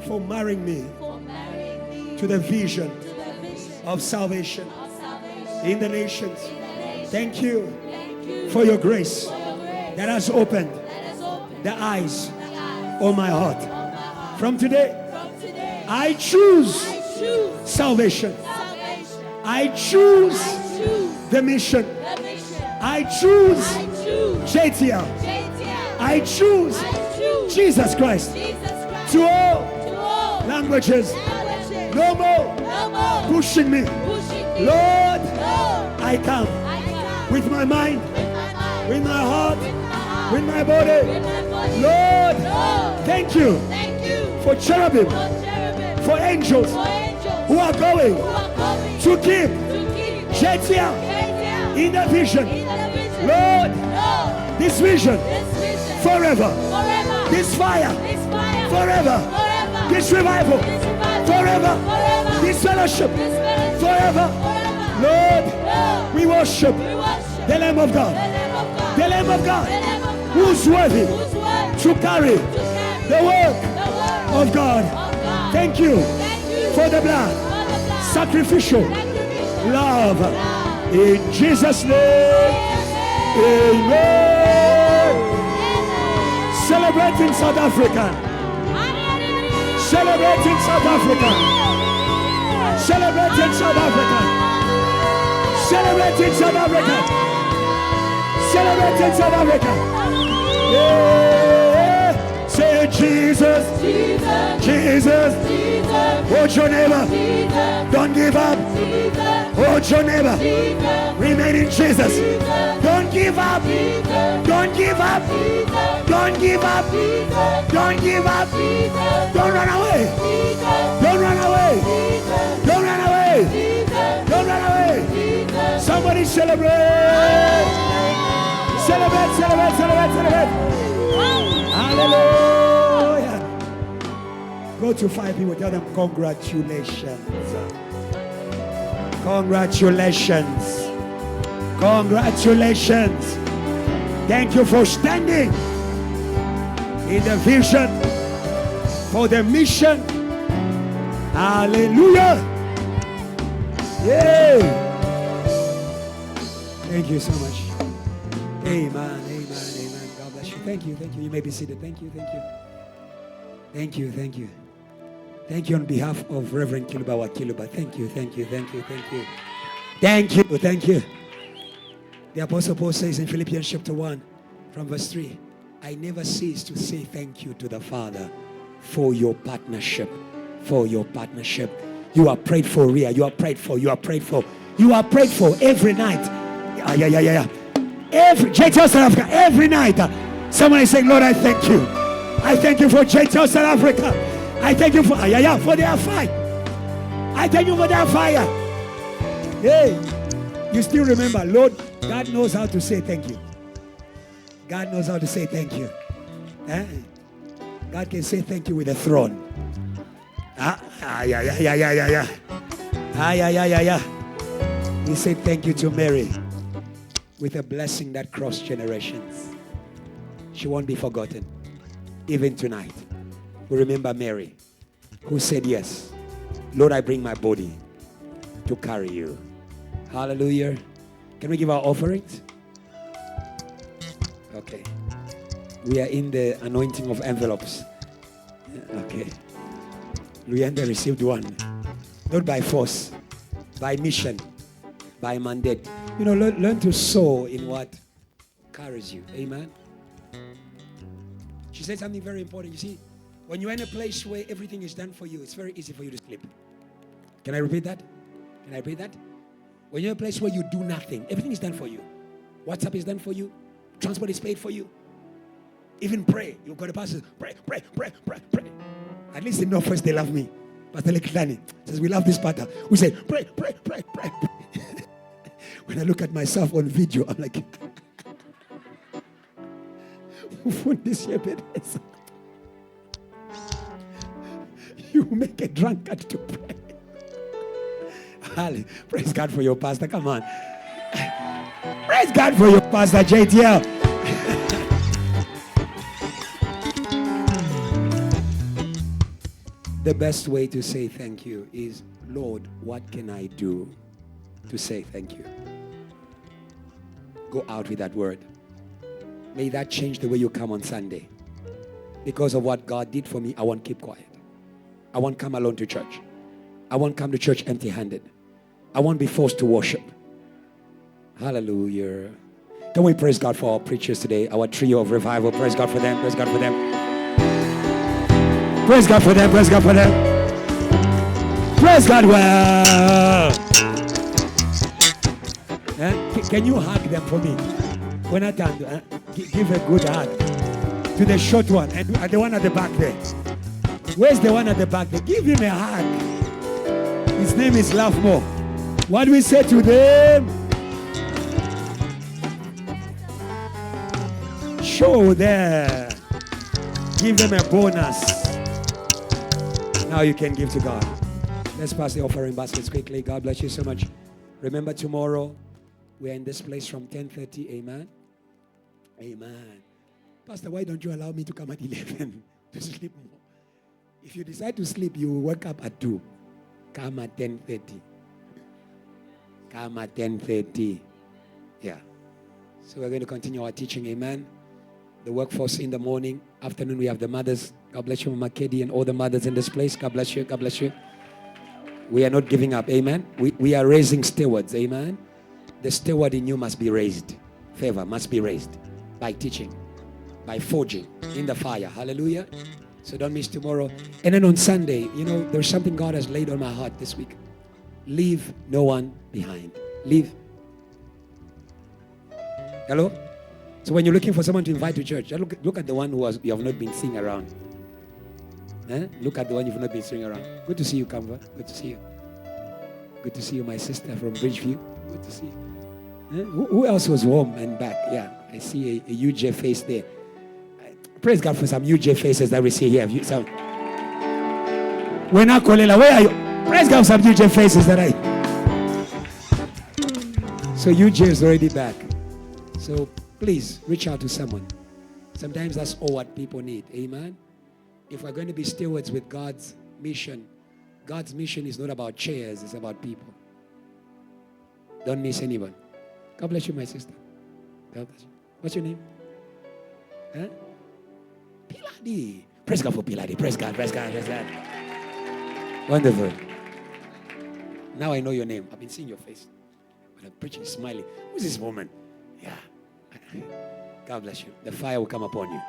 for marrying me for marrying me to the vision to the vision of salvation of salvation in the nations. in the nation. Thank you Thank you for your grace for your grace that has opened that has opened the eyes the eyes of my heart. of my heart. From today, From today, I choose I choose salvation. salvation. I choose I choose the mission. the mission. I choose I choose JTL. JTL. I choose I choose Jesus Christ. Jesus Christ To all to all languages. languages. No more No more pushing me. pushing me. Lord, Lord, I come I come with my mind, with my mind, with my heart, with my heart, with my body. with my body. Lord, Lord, thank you thank you for cherubim, for cherubim, for angels for angels who are going who are coming to keep to keep JTL JTL in the vision. in the vision. Lord, Lord, this vision this vision forever. forever, This fire this fire forever. forever, This revival this revival forever. forever, This fellowship this fellowship forever. forever. Lord, Lord, we worship we worship the Lamb of God. the Lamb of God, The Lamb of God, the Lamb of God, who's worthy whose word to carry to carry the work the word of God. of God. Thank you Thank you for the blood, for the blood, sacrificial sacrificial love. love. In Jesus' name, amen. Celebrating South Africa. Celebrating South Africa. Celebrating South Africa. Celebrating South Africa. Celebrating South Africa. Yeah. Say Jesus, Jesus, Jesus. Jesus, Hold your neighbor. Jesus, Don't give up. Jesus, Hold your neighbor. Jesus, Remain in Jesus. Don't give up. Don't give up. Don't give up. Don't give up. Don't run away. Don't run away. Don't run away. Don't run away. Somebody celebrate. Celebrate, celebrate, celebrate, celebrate. Hallelujah. Go to 5 people. Tell them congratulations. Congratulations. Congratulations. Thank you for standing in the vision for the mission. Hallelujah. Yay. Thank you so much. Amen. Amen. Amen. God bless you. Thank you. Thank you. You may be seated. Thank you. Thank you. Thank you. Thank you. Thank you on behalf of Reverend Kiluba. Thank you. Thank you. Thank you. Thank you. Thank you. Thank you. The Apostle Paul says in Philippians chapter 1 from verse 3, I never cease to say thank you to the Father for your partnership. For your partnership. You are prayed for, Ria. You are prayed for. You are prayed for. You are prayed for every night. Yeah. Every JTL South Africa, every night. Someone is saying, Lord, I thank you. I thank you for JTL South Africa. I thank you for their fire. I thank you for their fire. Hey, you still remember, Lord, God knows how to say thank you. God knows how to say thank you. God can say thank you with a throne. He said thank you to Mary with a blessing that crossed generations. She won't be forgotten. Even tonight, we remember Mary, who said, yes, Lord, I bring my body to carry you. Hallelujah. Can we give our offerings? Okay. We are in the anointing of envelopes. Okay. Luyanda received one. Not by force, by mission, by mandate. You know, learn to sow in what carries you. Amen. She said something very important. You see, when you're in a place where everything is done for you, it's very easy for you to sleep. Can I repeat that? Can I repeat that? When you're in a place where you do nothing, everything is done for you. WhatsApp is done for you. Transport is paid for you. Even pray. You've got a pastor. Pray. At least in Northwest, they love me. Pastor Lekitlani says, we love this pastor. We say, pray. When I look at myself on video, I'm like, you make a drunkard to pray. Praise God for your pastor. Come on. Praise God for your pastor, JTL. The best way to say thank you is, Lord, what can I do to say thank you? Go out with that word. May that change the way you come on Sunday. Because of what God did for me, I won't keep quiet. I won't come alone to church. I won't come to church empty-handed. I won't be forced to worship. Hallelujah. Can we praise God for our preachers today, our trio of revival? Praise God for them. Praise God for them. Praise God for them. Praise God for them. Praise God well. Can you hug them for me? When I turn, give a good hug to the short one and the one at the back there. Where's the one at the back there? Give him a hug. His name is Lovemore. What do we say to them? Show there. Give them a bonus. Now you can give to God. Let's pass the offering baskets quickly. God bless you so much. Remember, tomorrow we are in this place from 10:30. Amen. Amen. Pastor, why don't you allow me to come at 11 to sleep more? If you decide to sleep, you will wake up at 2. Come at 10:30. Come at 10:30. Yeah. So we're going to continue our teaching. Amen. The workforce in the morning. Afternoon, we have the mothers. God bless you, Mama Kedi, and all the mothers in this place. God bless you. God bless you. We are not giving up. Amen. We are raising stewards. Amen. The steward in you must be raised. Favor must be raised by teaching, by forging in the fire. Hallelujah. So don't miss tomorrow. And then on Sunday, there's something God has laid on my heart this week. Leave no one behind. Leave. Hello? So when you're looking for someone to invite to church, look at the one you have not been seeing around. Look at the one you've not been seeing around. Good to see you, Canva. Good to see you. Good to see you, my sister from Bridgeview. Good to see you. Who else was home and back? Yeah, I see a UJ face there. Praise God for some UJ faces that we see here. We're not Kolela. Where are you? Praise God for some UJ faces that I. So UJ is already back. So please reach out to someone. Sometimes that's all what people need. Amen. If we're going to be stewards with God's mission is not about chairs, it's about people. Don't miss anyone. God bless you, my sister. God bless you. What's your name? Piladi. Praise God for Piladi. Praise God, praise God, praise God. Wonderful. Now I know your name. I've been seeing your face. When I'm preaching, smiling. Who's this woman? Yeah. God bless you. The fire will come upon you.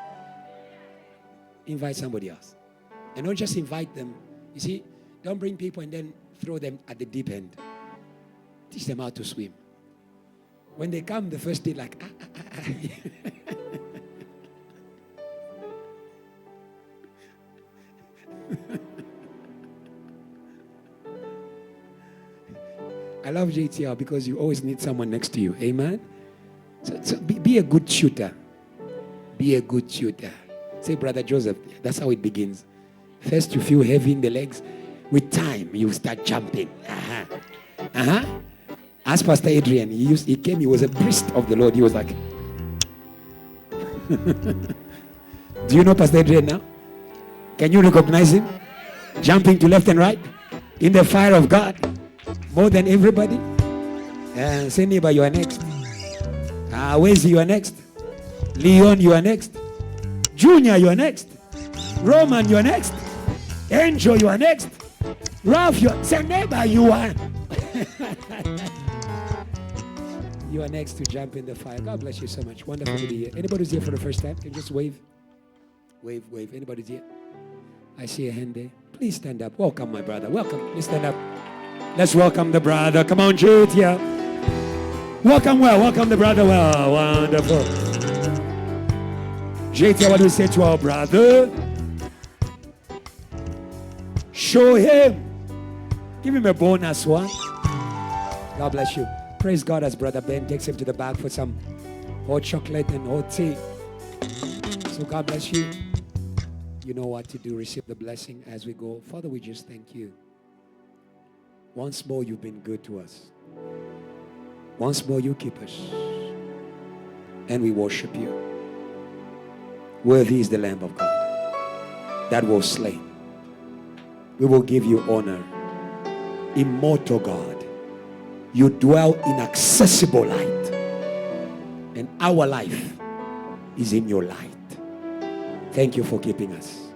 Invite somebody else. And don't just invite them. You see, don't bring people and then throw them at the deep end. Teach them how to swim. When they come the first day, like, I love JTL because you always need someone next to you. Amen? So be a good shooter. Be a good shooter. Say, Brother Joseph, that's how it begins. First, you feel heavy in the legs. With time, you start jumping. Ask Pastor Adrian. He came, he was a priest of the Lord. He was like, do you know Pastor Adrian now? Can you recognize him? Jumping to left and right in the fire of God. More than everybody. Say, neighbor, you are next. Where's you are next? Leon, you are next. Junior, you are next. Roman, you are next. Angel, you are next. Ralph, you are. Say, neighbor, you are. You are next to jump in the fire. God bless you so much. Wonderful to be here. Anybody's here for the first time? Can you just wave? Wave, wave. Anybody's here? I see a hand there. Please stand up. Welcome, my brother. Welcome. Please stand up. Let's welcome the brother. Come on, Jude here. Welcome well. Welcome the brother well. Wonderful. JT, what do we say to our brother? Show him. Give him a bonus one. God bless you. Praise God as Brother Ben takes him to the back for some hot chocolate and hot tea. So God bless you. You know what to do. Receive the blessing as we go. Father, we just thank you. Once more, you've been good to us. Once more, you keep us. And we worship you. Worthy is the Lamb of God that was slain we will give you honor. Immortal God, you dwell in accessible light, and our life is in your light. Thank you for keeping us,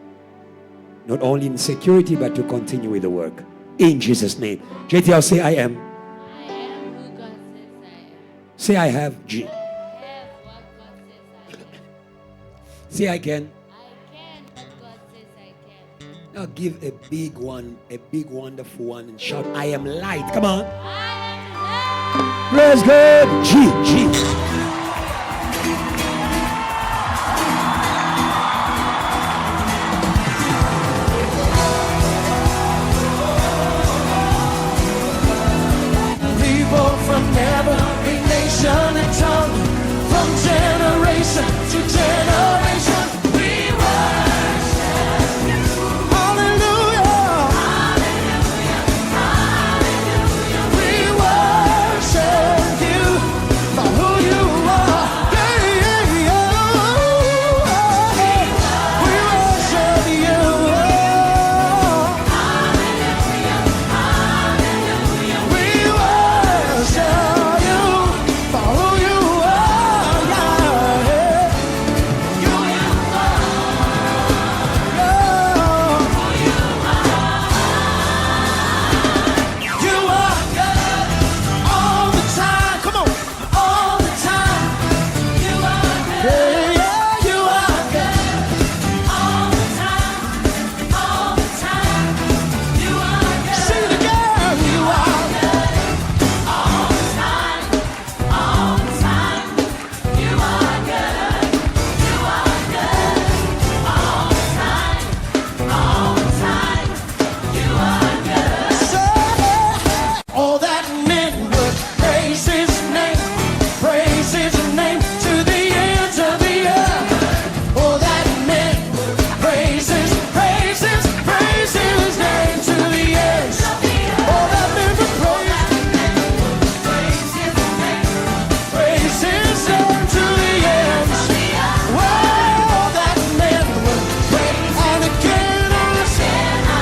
not only in security, but to continue with the work. In Jesus' name. JTL, say I am. I am who God says I am. Say I have. G. I have what God says I am. Say I can. I can what God says I can. Now give a big one, a big wonderful one, and shout, I am light. Come on. I am Praise God. G.